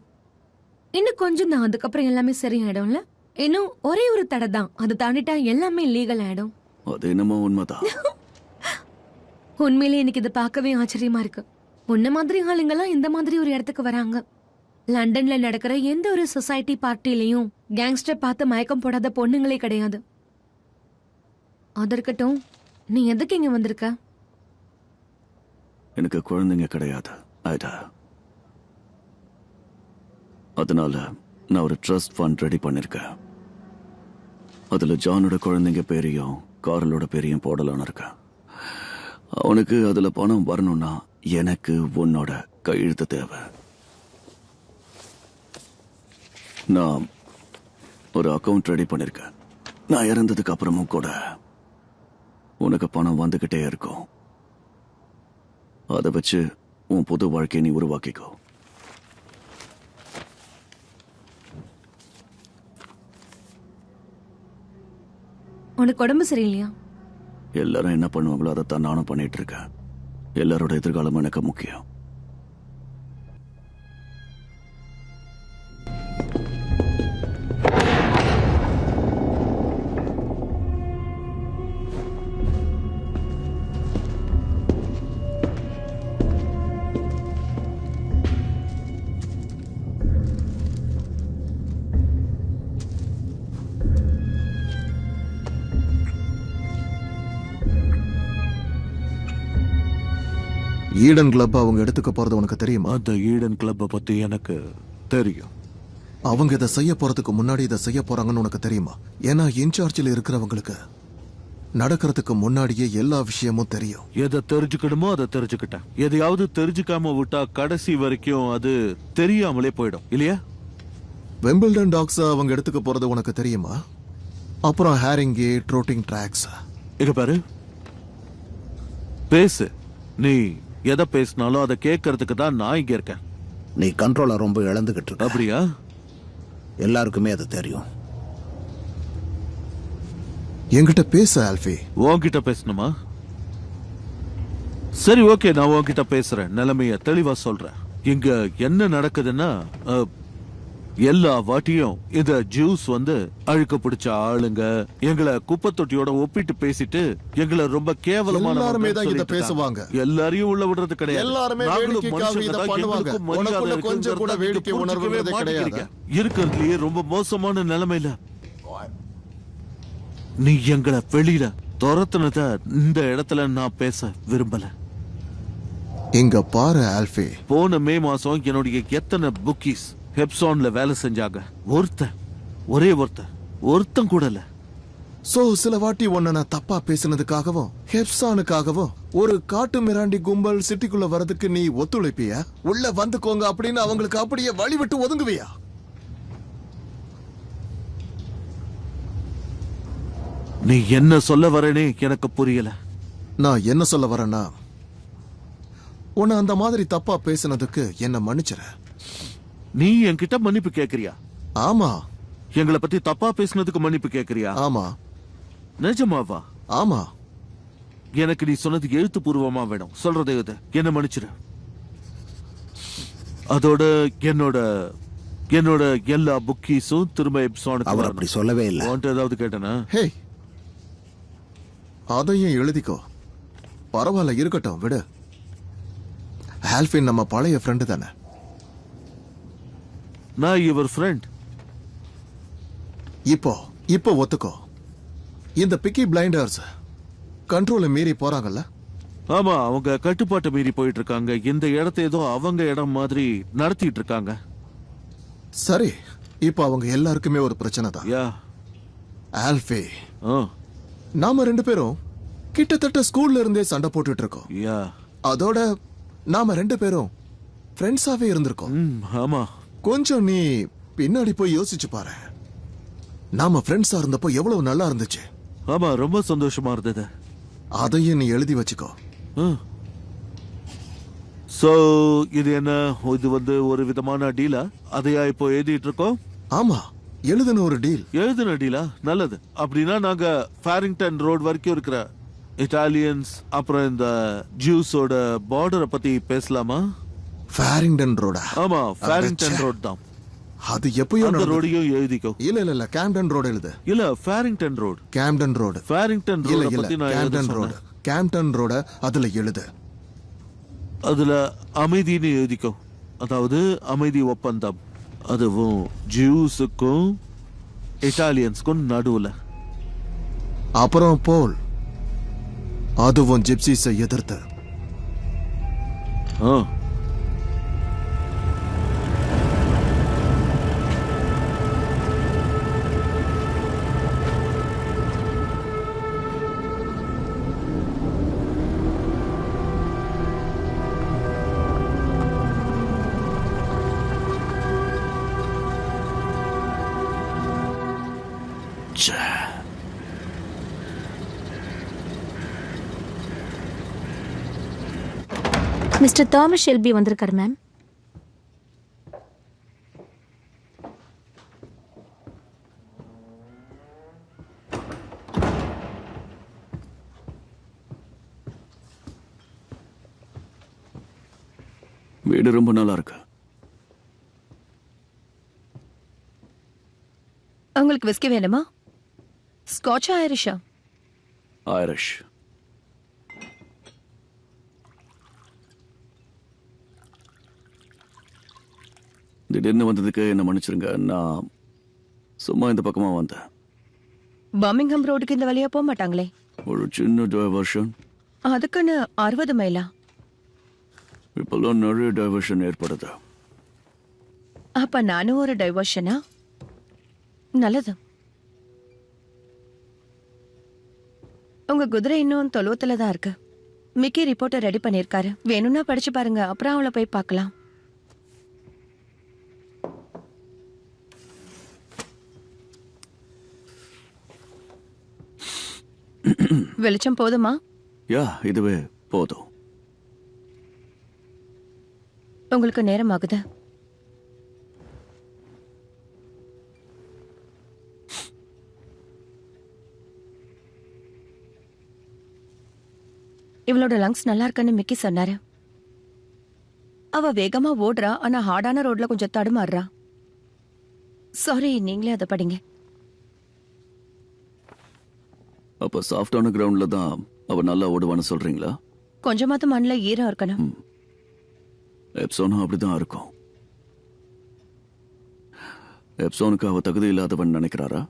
இன்னும் கொஞ்சம் தான், அதுக்கப்புறம் எல்லாமே சரியாயிடும்ல. இன்னும் ஒரே ஒரு தடை தான், அதை தாண்டிட்டா எல்லாமே லீகல் ஆயிடும். அது என்னமோ உண்மைதான். உண்மையிலே எனக்கு இது பார்க்கவே ஆச்சரியமா இருக்கு. உன்ன மாதிரி ஆளுங்கெல்லாம் இந்த மாதிரி ஒரு இடத்துக்கு வராங்க. லண்டன்ல நடக்கிற எந்த ஒரு சொசைட்டி பார்ட்டிலையும் கேங்ஸ்டர் பார்த்து மயக்கம் போடாத பொண்ணுங்களே கிடையாது. அது இருக்கட்டும், நீ எதுக்கு இங்க வந்திருக்க? எனக்கு குழந்தைங்க கிடையாது ஐடா. அதனால நான் ஒரு ட்ரஸ்ட் ஃபண்ட் ரெடி பண்ணிருக்கேன். அதுல ஜானோட குழந்தைங்க பேரையும் கார்லோட பேரையும் போடலான்னு இருக்கேன். அவனுக்கு அதுல பணம் வரணும்னா எனக்கு உன்னோட கையெழுத்து தேவை. நான் ஒரு அக்கவுண்ட் ரெடி பண்ணிருக்கேன். நான் இறந்ததுக்கு அப்புறமும் கூட உனக்கு பணம் வந்துகிட்டே இருக்கும். அதை வச்சு உன் புது வாழ்க்கையை நீ உருவாக்கிக்கோ. உனக்கு உடம்பு சரியில்லையா? எல்லாரும் என்ன பண்ணுவாங்களோ அதைத்தான் நானும் பண்ணிட்டு இருக்கேன். எல்லாரோட எதிர்காலம் எனக்கு முக்கியம். ஈடன் கிளப் அவங்க எடுத்துக்க போறது உனக்கு தெரியுமா? அந்த ஈடன் கிளப்பை பத்தி எனக்கு தெரியும். அவங்க இதை செய்ய போறதுக்கு முன்னாடி இதை செய்ய போறாங்கன்னு உனக்கு தெரியுமா? ஏன்னா இன்சார்ஜில் இருக்கிறவங்களுக்கு நடக்கிறதுக்கு முன்னாடியே எல்லா விஷயமும் தெரியும். எதை தெரிஞ்சுக்கணுமோ அதை தெரிஞ்சுக்கிட்டேன். எதையாவது தெரிஞ்சுக்காம விட்டா கடைசி வரைக்கும் அது தெரியாமலே போயிடும் இல்லையா? வெம்பிள்டன் டாக்ஸ் அவங்க எடுத்துக்க போறது உனக்கு தெரியுமா? அப்புறம் ஹேரிங்கே ட்ரோட்டிங் ட்ராக்ஸ். இங்க பாரு, பேசு. நீ எதை பேசினாலும் அதை கேட்கறதுக்கு தான் நான் இங்க இருக்கேன். நீ கண்ட்ரோலை ரொம்ப இழந்துகிட்டு இருக்க. அப்படியா? எல்லாருக்குமே அது தெரியும். என்கிட்ட பேச ஆல்ஃபி. உன்கிட்ட பேசணுமா? சரி, ஓகே, நான் உன்கிட்ட பேசுறேன். நிலைமைய தெளிவா சொல்றேன். இங்க என்ன நடக்குதுன்னா, எல்லா வாட்டியும் இந்த ஜூஸ் அழுக்க பிடிச்ச ஆளுங்க எங்களை குப்பை தொட்டியோட ஒப்பிட்டு பேசிட்டு எங்களை ரொம்ப கேவலமான எல்லாருமே தான் இத பேசுவாங்க. எல்லாரையும் உள்ள விடுறது கிடையாது. எல்லாருமே வேடிக்கைக்காக இத பண்ணுவாங்க. உனக்குள்ள கொஞ்சம் கூட வேடிக்கை உணர்வு கிடையாது. இருக்கிறதுலயே ரொம்ப மோசமான நிலைமையில நீ எங்களை வெளியில துரத்துனத இந்த இடத்துல நான் பேச விரும்பல. இங்க பாரு ஆல்ஃபி, போன மே மாசம் என்னுடைய எத்தனை புக்கீஸ் ஹெப்சான்ல வேலை செஞ்சாங்க. ஒரே ஒருத்தன் கூட இல்ல. சோ சில வாட்டி உன்னை நான் தப்பா பேசினதுக்காகவும் ஹெப்சானுக்காகவும் ஒரு காட்டு மிராண்டி கும்பல் சிட்டிக்குள்ள வரதுக்கு நீ ஒத்துழைப்பியா? உள்ள வந்துக்கோங்க அப்படின்னு அவங்களுக்கு அப்படியே வழி விட்டு ஒதுங்குவியா? நீ என்ன சொல்ல வரேனே எனக்கு புரியல. நான் என்ன சொல்ல வரேன்னா, உன்னை அந்த மாதிரி தப்பா பேசினதுக்கு என்ன மன்னிச்சிர. நீ என்கிட்ட மன்னிப்பு கேக்குறியா? ஆமா. எங்களை பத்தி தப்பா பேசினதுக்கு மன்னிப்பு கேக்குறியா? ஆமா. நிஜமாவா? ஆமா. எனக்கு நீ சொன்னது எழுத்துப்பூர்வமா வேணும். சொல்றதே இது. என்ன மன்னிச்சிரு. அதோட என்னோட எல்லா புக்கீஸும் திரும்ப எப்சானுக்கு. அவர் அப்படி சொல்லவே இல்லை. ஏதாவது கேட்டனா? ஹே, அதையும் எழுதிக்கோ. பரவாயில்ல, இருக்கட்டும், விடு. ஆல்ஃபின் நம்ம பழைய ஃப்ரெண்டு தானே. நான் இவர் ஃப்ரெண்ட். இப்போ ஒத்துக்கோ. இந்த பிக்கி பிளைண்டர்ஸ் கண்ட்ரோலை மீறி போறாங்கல்ல? ஆமா, அவங்க கட்டுப்பாட்டை மீறி போயிட்டு இருக்காங்க. இந்த இடத்தை ஏதோ அவங்க இடம் மாதிரி நடத்திட்டு இருக்காங்க. சரி, இப்போ அவங்க எல்லாருக்குமே ஒரு பிரச்சனை தான். ஆல்ஃபி, நாம 2 பேரும் கிட்டத்தட்ட ஸ்கூல்ல இருந்தே சண்டை போட்டுட்டு இருக்கோம். அதோட நாம 2 பேரும் ஃப்ரெண்ட்ஸாவே இருந்திருக்கோம். ஆமா. கொஞ்சம் நீ பின்னாடி போய் யோசிச்சு பாரு. நாம ஃப்ரெண்ட்ஸா இருந்தப்போ எவ்வளவு நல்லா இருந்துச்சு. ஆமா, ரொம்ப சந்தோஷமா இருந்தது. அதையும் நீ எழுதி வச்சுக்கோ. சோ இது என்ன? இது ஒரு விதமான டீலா? அதையா இப்போ எழுதிட்டு இருக்கோம்? ஆமா, எழுதுன ஒரு டீல். எழுதுன டீலா? நல்லது. அப்படின்னா நாங்க ஃபேரிங்டன் ரோட் வரைக்கும் இருக்கிற இட்டாலியன்ஸ் அப்புறம் இந்த ஜூஸோட பார்டரை பத்தி பேசலாமா? ஃபேரிங்டன் ரோடா? ஆமா, ஃபேரிங்டன் ரோட் தான். அது எப்பயோ அந்த ரோடையும் எழுதிக்கோ. இல்ல கேம்டன் ரோடு எழுது. இல்ல Farringdon road. Camden road. Farringdon ரோட பத்தி நான் கேம்டன் ரோடு. கேம்டன் ரோட அதுல எழுது. அதுல அமைதின்னு எழுதிக்கோ. அதாவது அமைதி ஒப்பந்தம். அதுவும் ஜூஸுக்கும் இட்டாலியன்ஸ்க்கும் நடுவுல. அப்புறம் போல் அதுவும் ஜிப்சிஸை எதிர்த்து. மிஸ்டர் தாமஸ் ஷெல்பி வந்திருக்காரு மேம். வீடு ரொம்ப நல்லா இருக்கு. உங்களுக்கு விஸ்கி வேணுமா? ஸ்காட்சா ஐரிஷா? ஐரிஷ். திடீர்னு வந்ததுக்கு என்ன மன்னிச்சிருங்க. நான் சும்மா இந்த பக்கமா வந்தேன். பர்மிங்ஹாம் ரோடுக்கு இந்த வழியா போக மாட்டாங்களே? ஒரு சின்ன டைவர்ஷன். அதுக்குன்னு 60 மைலா? இப்பெல்லாம் நிறைய டைவர்ஷன் ஏற்படுது. அப்ப நானும் ஒரு டைவர்ஷனா? நல்லது. உங்க குதிரை இன்னும் தொழுவத்துல தான் இருக்கு. மிக்கி ரிப்போர்ட்டை ரெடி பண்ணிருக்காரு. வேணும்னா படிச்சு பாருங்க. அப்புறம் அவளை போய் பார்க்கலாம். வெளிச்சம் போதுமா? யா, இதுவே போதும். உங்களுக்கு நேரம் ஆகுது. இவளோட லங்ஸ் நல்லா இருக்குன்னு மிக்கி சொன்னாரு. அவ வேகமா ஓடுறா, ஆனா ஹார்டான ரோட்ல கொஞ்சம் தடுமாறுறா. சாரி, நீங்களே அதை படிங்க. அப்ப சாஃப்டான கிரவுண்ட்ல தான் அவ நல்லா ஓடுவான்னு சொல்றீங்களா? கொஞ்சமாவது மண்ணில் ஈரம் இருக்கணும். எப்சோனும் அப்படிதான் இருக்கும். எப்சோனுக்கு அவ தகுதி இல்லாதவன் நினைக்கிறாரா?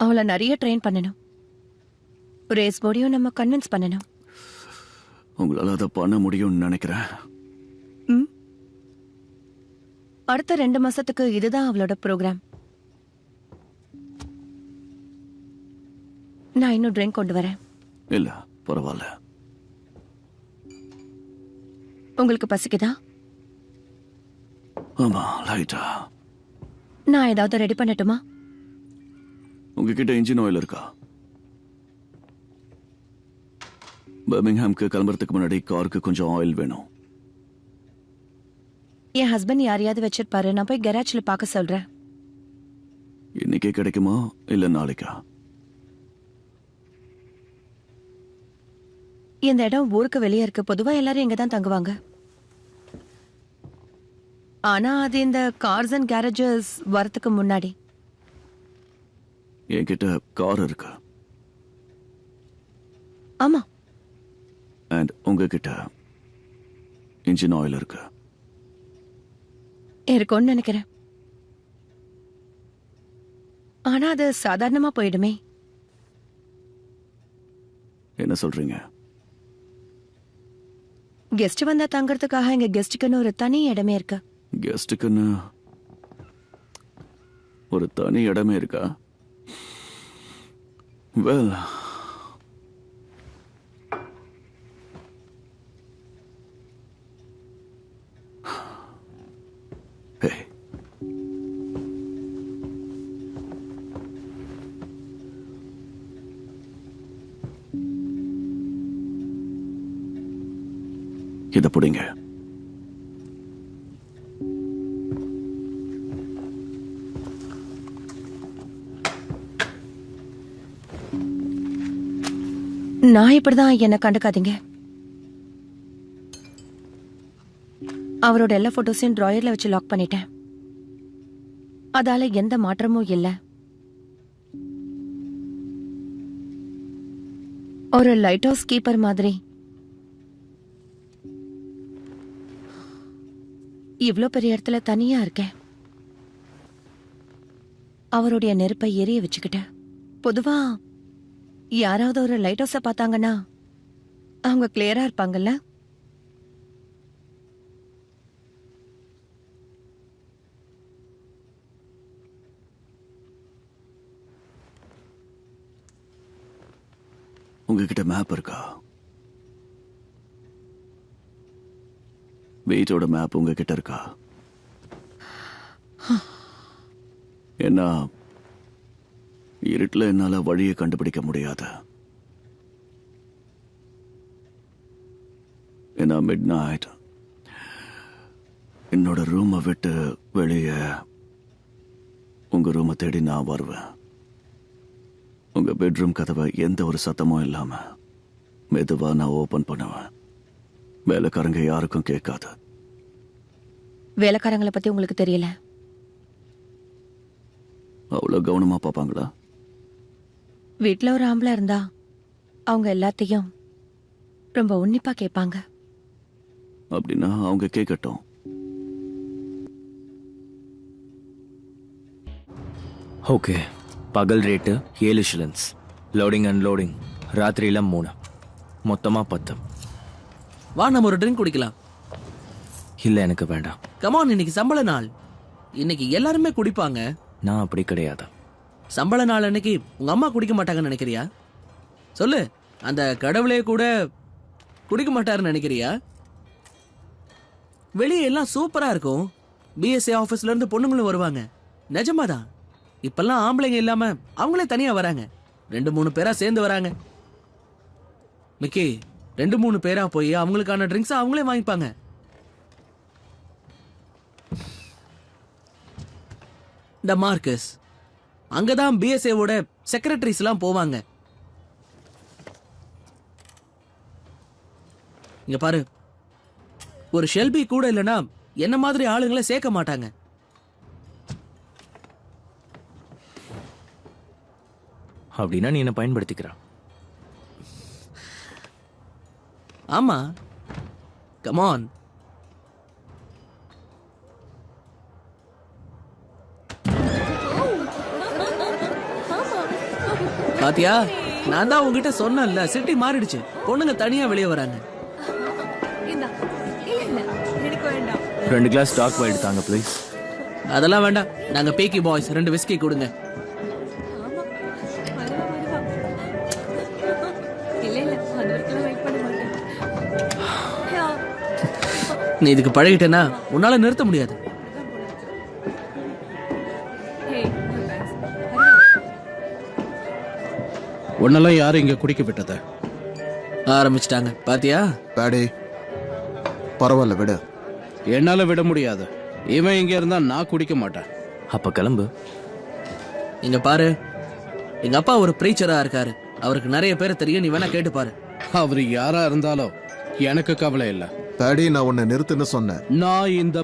அவளை நிறைய ட்ரெயின் பண்ணணும். ரேஸ் போர்டையும் நம்ம கன்வின்ஸ் பண்ணணும். உங்களால அதை பண்ண முடியும்னு நினைக்கிறேன். அடுத்த 2 மாசத்துக்கு இதுதான் அவளோட ப்ரோக்ராம். நான் இன்னும் ட்ரிங்க் கொண்டு வரேன். இல்ல, பரவாயில்ல. உங்களுக்கு பசிக்குதா? ஆமா, லைட்டா. நான் ஏதாவது ரெடி பண்ணட்டுமா? உங்ககிட்ட இன்ஜின் ஆயில் இருக்கா? பர்மிங்ஹாம்க்கு கிளம்புறதுக்கு முன்னாடி காருக்கு கொஞ்சம் ஆயில் வேணும். என் ஹஸ்பண்ட் யாரையாவது வச்சிருப்பாரு. நான் போய் கராஜ்ல பார்க்க சொல்றேன். இன்னைக்கே கிடைக்குமா இல்ல நாளைக்கா? இந்த இடம் ஊருக்கு வெளியே இருக்கு. பொதுவா எல்லாரும் இங்க தான் தங்குவாங்க. ஆனா அது இந்த கார்ஸ் அண்ட் கேரேஜஸ் வரதுக்கு முன்னாடி. என்கிட்ட கார் இருக்கு. ஆமா. அண்ட் உங்ககிட்ட இன்ஜின் ஆயில் இருக்கு. இருக்கும்னு நினைக்கிறேன். ஆனா அது சாதாரணமா போயிடுமே. என்ன சொல்றீங்க? கெஸ்ட் வந்தா தங்கறதுக்காக எங்க கெஸ்டுக்குன்னு ஒரு தனி இடமே இருக்கு. கெஸ்டுக்குன்னு ஒரு தனி இடமே இருக்கா? வெல், இதை பிடிங்க. நான் இப்படிதான் என்ன கண்டுக்காதீங்க. அவரோட எல்லா போட்டோஸையும் டிராயர்ல வச்சு லாக் பண்ணிட்டேன். அதால எந்த மாற்றமும் இல்ல. ஒரு லைட் ஹவுஸ் கீப்பர் மாதிரி இவ்ளோ பெரிய இடத்துல தனியா இருக்கேன். அவருடைய நெருப்பை எரிய வச்சுக்கிட்டேன். பொதுவா யாராவது ஒரு லைட் ஹவுஸ பார்த்தாங்கன்னா அவங்க கிளியரா இருப்பாங்கல்ல. உங்ககிட்ட மேப் இருக்கா? வீட்டோட மேப் உங்ககிட்ட இருக்கா? ஏன்னா இருட்டுல என்னால வழியை கண்டுபிடிக்க முடியாது. ஏன்னா மிட் நைட் என்னோட ரூமை விட்டு வெளியே உங்க ரூமை தேடி நான் வருவேன். உங்க பெட்ரூம் கதவை எந்த ஒரு சத்தமும் இல்லாம மெதுவா நான் ஓபன் பண்ணுவேன். வேலைக்காரங்க யாருக்கும் கேட்காது. வேலைக்காரங்களை பத்தி உங்களுக்கு தெரியல. அவ்வளவு கவனமா பாப்பாங்களா? வீட்டுல ஒரு ஆம்பளை இருந்தா அவங்க எல்லாத்தையும் ரொம்ப உன்னிப்பா கேட்பாங்க. அப்படின்னா அவங்க கேட்கட்டும். ஓகே, பகல் ரேட்டு 7 ஷிலிங்ஸ், லோடிங் அன்லோடிங் ராத்திரியில 3, மொத்தமா 10. வா நம்ம ஒரு ட்ரிங்க் குடிக்கலாம். இல்ல எனக்கு வேண்டாம். கமான், இன்னைக்கு சம்பள நாள். இன்னைக்கு எல்லாருமே குடிப்பாங்க. நான் அப்படி கிடையாது. சம்பள நாள் அன்னைக்கு உங்க அம்மா குடிக்க மாட்டாங்கன்னு நினைக்கிறியா? சொல்லு, அந்த கடவுளே கூட குடிக்க மாட்டாருன்னு நினைக்கிறியா? வெளியே எல்லாம் சூப்பரா இருக்கும். பிஎஸ்ஏ ஆபீஸ்ல இருந்து பொண்ணுங்களும் வருவாங்க. நிஜமாதான். இப்பெல்லாம் ஆம்பளைங்க இல்லாம அவங்களே தனியா வராங்க. 2-3 பேரா சேர்ந்து வராங்க. மிக்கி, 2-3 பேரா போய் அவங்களுக்கான ட்ரிங்க்ஸ் அவங்களே வாங்கிப்பாங்க. இந்த மார்க்கஸ் அங்கதான் பிஎஸ்ஏவோட செக்ரட்டரிஸ் எல்லாம் போவாங்க. இங்க பாரு, ஒரு ஷெல்பி கூட இல்லைன்னா என்ன மாதிரி ஆளுங்களை சேர்க்க மாட்டாங்க. அப்படின்னா நீ என்ன பயன்படுத்திக்கிற? ஆமா, கமான். பாத்தியா, நான் தான் உங்ககிட்ட சொன்னேன்ல, சிட்டி மாறிடுச்சு. பொண்ணுங்க தனியா வெளியே வராங்க. 2 கிளாஸ் டாக் வைட் தாங்க ப்ளீஸ். அதெல்லாம் வேண்டாம், நாங்க பேக்கி பாய்ஸ். 2 விஸ்கி கொடுங்க. நீ இதுக்கு பழகிட்டேன்னா உன்னால நிறுத்த முடியாது. உன்னெல்லாம் யாரும் இங்க குடிக்க விட்டத? ஆரம்பிச்சிட்டாங்க பாத்தியா? டாடி பரவாயில்ல, விட. என்னால விட முடியாது. இவன் இங்க இருந்தா நான் குடிக்க மாட்டேன். அப்ப கிளம்பு. இங்க பாரு, எங்க அப்பா ஒரு பிரீச்சரா இருக்காரு. அவருக்கு நிறைய பேர் தெரியும். நீ வேணா கேட்டு பாரு. அவர் யாரா இருந்தாலும் எனக்கு கவலை இல்ல. டாடி, நான் உன்னை நிறுத்துன்னு சொன்னேன். நான் இந்த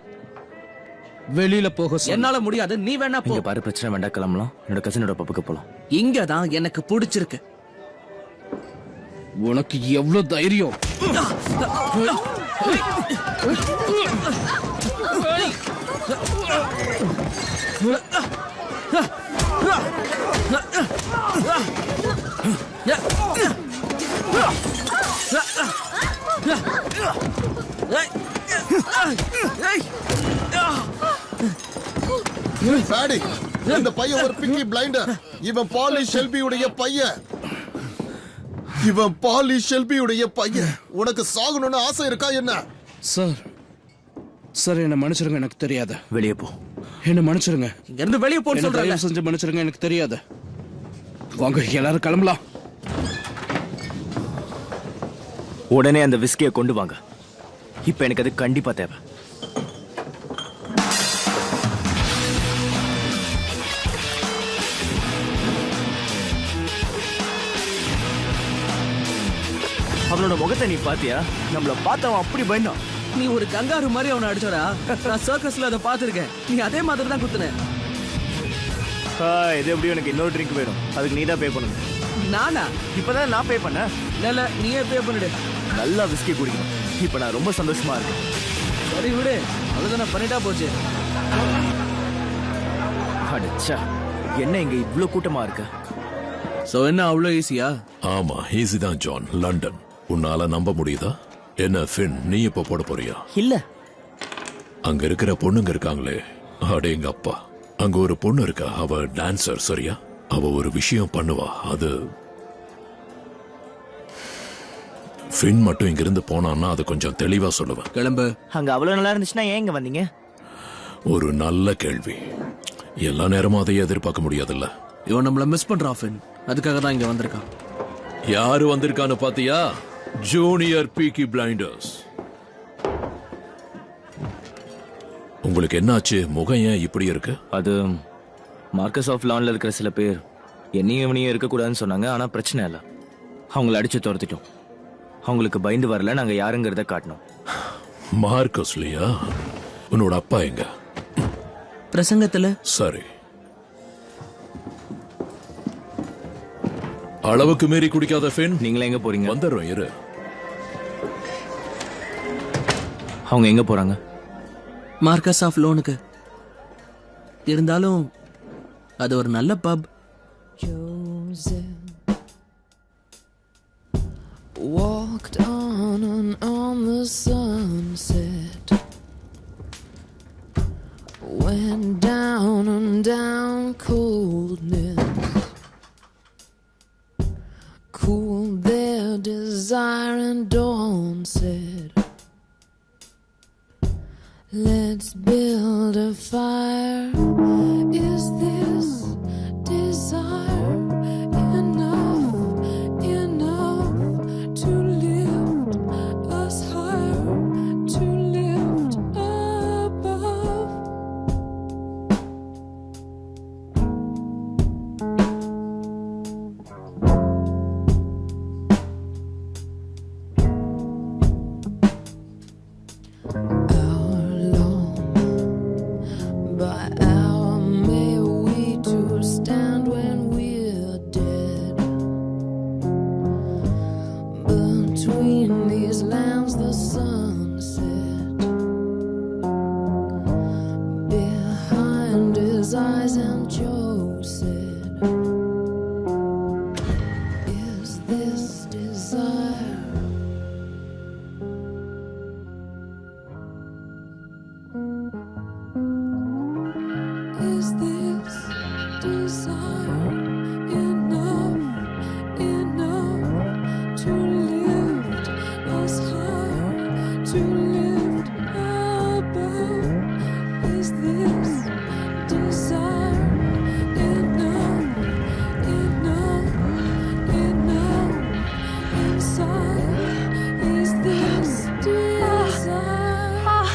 வெளியில போக என்னால முடியாது. நீ வேணா போ. இங்க பாரு, பிரச்சனை வேண்டாம், கிளம்பலாம். என்னோட கசினோட பப்புக்கு போலாம். இங்கதான் எனக்கு பிடிச்சிருக்கு. உனக்கு எவ்வளவு தைரியம்? டாடி, இந்த பையன் ஒரு பிக்கி பிளைண்டர். இவன் பாலி ஷெல்பியுடைய பையன். இவன் பாலி ஷெல்பியுடைய பையன். உனக்கு சாகணும்னு ஆசை இருக்கா என்ன? சார், சார் என்ன மன்னிச்சிருங்க, எனக்கு தெரியாது. வெளியே போ. என்ன மன்னிச்சிருங்க. இங்க இருந்து வெளியே போ சொல்றேன். செஞ்சு மன்னிச்சிருங்க, எனக்கு தெரியாது. வாங்க எல்லாரும் கிளம்பலாம். உடனே அந்த விஸ்கியை கொண்டு வாங்க. இப்ப எனக்கு அது கண்டிப்பா தேவை. அவனோட முகத்தை நீ பாத்தியா? நம்மள பார்த்தவன் அப்படி பயந்தான். நீ ஒரு கங்காரு மாதிரி அவனை அடிச்சோடா. நான் சர்க்கஸ்ல அதை பார்த்திருக்கேன். நீ அதே மாதிரி தான் குத்துன. இது எப்படி எனக்கு இன்னொரு ட்ரிங்க் வேணும். அதுக்கு நீ தான் பே பண்ணணும். நானா? இப்பதான் நான் பே பண்ணேன். இல்ல நீயே பே பண்ணிடு. நல்லா விஸ்கி குடிக்கணும். இப்ப நான் ரொம்ப சந்தோஷமா இருக்கேன். சரி விடு, அவ்வளவுதானே, பண்ணிட்டா போச்சு. அடச்சா, என்ன இங்க இவ்ளோ கூட்டமா இருக்கு? சோ என்ன அவ்வளோ ஈஸியா? ஆமா, ஈஸி தான் ஜான். லண்டன். உன்னால நம்ப முடியுதா? என்ன ஃபின், நீ இப்ப போட போறியா? இல்ல. அங்க இருக்கிற பொண்ணுங்க இருக்காங்களே, அடே எங்க அப்பா. அங்க ஒரு பொண்ணு இருக்கா, அவ டான்சர், சரியா? அவ ஒரு விஷயம் பண்ணுவா. அது ஃபின் மட்டும் இங்கிருந்து போனான்னா அது கொஞ்சம் தெளிவா சொல்லுவேன். கிளம்பு. அங்க அவ்வளவு நல்லா இருந்துச்சுன்னா ஏன் இங்க வந்தீங்க? ஒரு நல்ல கேள்வி. எல்லா நேரமும் அதையே எதிர்பார்க்க முடியாதுல்ல. இவன் நம்மள மிஸ் பண்றான் ஃபின். அதுக்காக தான் இங்க வந்திருக்கான். யாரு வந்திருக்கான்னு பாத்தியா? Junior Peaky Blinders. உங்களுக்கு என்னாச்சு? முகம் ஏன் இப்படி இருக்கு? அது மார்க்கஸ் ஆஃப் லான்ல இருக்கிற சில பேர் என்னையும் இவனையும் இருக்கக்கூடாதுன்னு சொன்னாங்க. ஆனா பிரச்சனை இல்லை, அவங்கள அடிச்சு துரத்திட்டோம். அவங்களுக்கு பயந்து வரல, நாங்க யாருங்கிறத காட்டணும். மார்க்கஸ்லியா? உன்னோட அப்பா எங்க? பிரசங்கத்துல. சரி, அளவுக்கு மீறி குடிக்காத ஃபின். நீங்களே எங்க போறீங்க? வந்துடுறோம், இரு. அவங்க எங்க போறாங்க? மார்க்கஸ் ஆஃப் லோனுக்கு. இருந்தாலும் அது ஒரு நல்ல பப். Walked on and on the sunset, went down and down coldness, cooled their desire and dawn said, let's build a fire. Is this desire enough to lift us higher, to lift above? By hour may we two stand when we're dead. Between these lands the sunset, behind his eyes, and Joe said, is this desire? Is this desire enough to lift us higher, to lift above? Is this desire enough inside? Is this desire?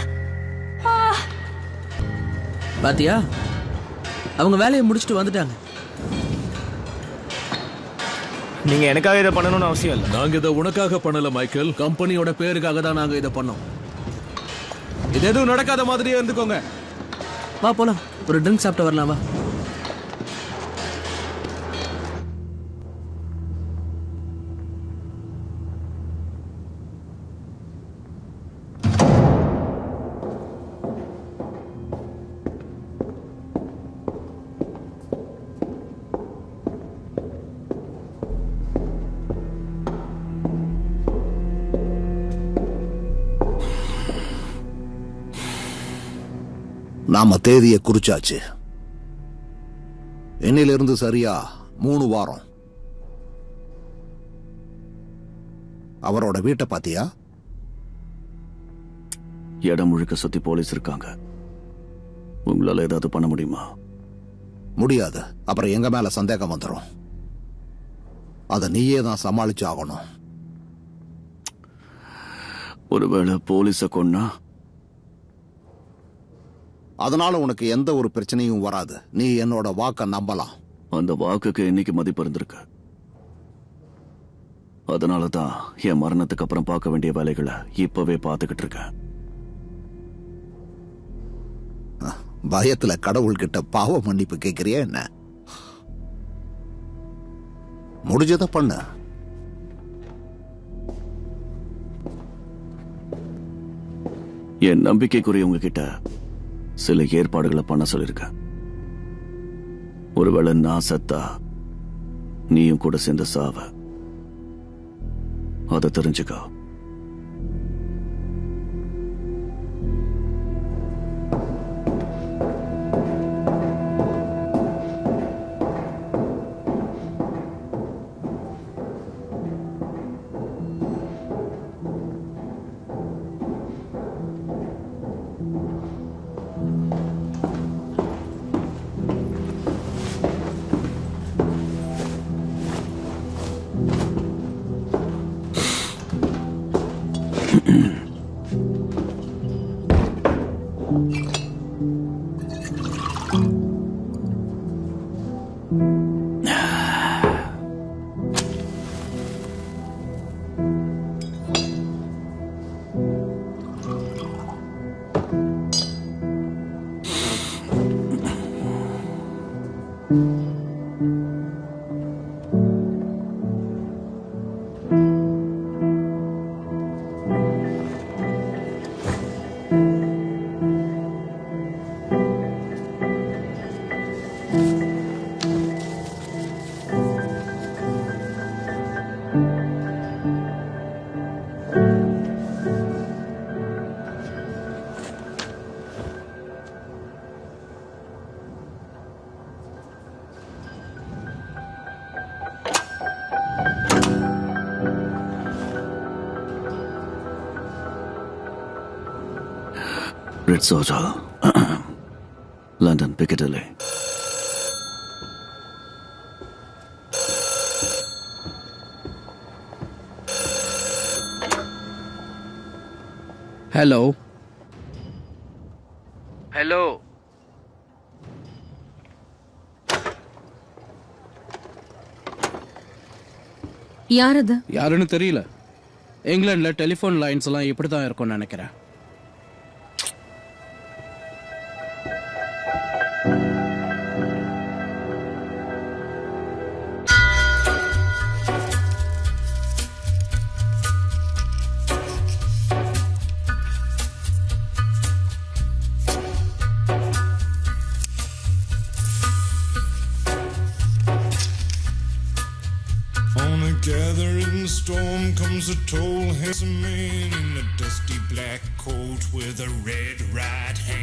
பாத்தியா, அவங்க வேலையை முடிச்சுட்டு வந்துட்டாங்க. நீங்க எனக்காக இதை பண்ணணும்னு அவசியம் இல்லை. நாங்க இதை உனக்காக பண்ணல மைக்கேல். கம்பெனியோட பேருக்காக தான் நாங்க இதை பண்ணோம். இது எதுவும் நடக்காத மாதிரியே இருந்துக்கோங்க. வா போலாம், ஒரு ட்ரிங்க் சாப்பிட்டு வரலாம். வா. நாம தேதியை குறிச்சாச்சு. இன்னிலிருந்து சரியா 3 வாரம். அவரோட வீட்டை பாத்தியா? இடம் முழுக்க சுத்தி போலீஸ் இருக்காங்க. உங்களால ஏதாவது பண்ண முடியுமா? முடியாது. அப்புறம் எங்க மேல சந்தேகம் வந்துடும். அத நீயே தான் சமாளிச்சு ஆகணும். ஒருவேளை போலீஸ கொன்னா? அதனால உனக்கு எந்த ஒரு பிரச்சனையும் வராது. நீ என்னோட வாக்க நம்பலாம். அந்த வாக்குக்கு இன்னைக்கு மதிப்பு இருந்திருக்கு. அதனால தான் என் மரணத்துக்கு அப்புறம் பார்க்க வேண்டிய வேலைகளை இப்பவே பார்த்துக்கிட்டு இருக்கேன். பயத்துல கடவுள்கிட்ட பாவ மன்னிப்பு கேட்கறியா என்ன? முடிஞ்சத பண்ண. என் நம்பிக்கைக்குரியவங்க கிட்ட சில ஏற்பாடுகளை பண்ண சொல்லியிருக்கேன். ஒருவேளை நான் செத்தா நீயும் கூட சேர்ந்து சாவ. அதை தெரிஞ்சுக்கோ. Ritz Hotel, London, Piccadilly. Hello. Hello. யார் அது? யாருன்னு தெரியல. இங்கிலாந்துல டெலிஃபோன் லைன்ஸ் எல்லாம் இப்படி தான் இருக்கும்னு நினைக்கிறேன். On a gathering storm comes a tall, handsome man in a dusty black coat with a red right hand.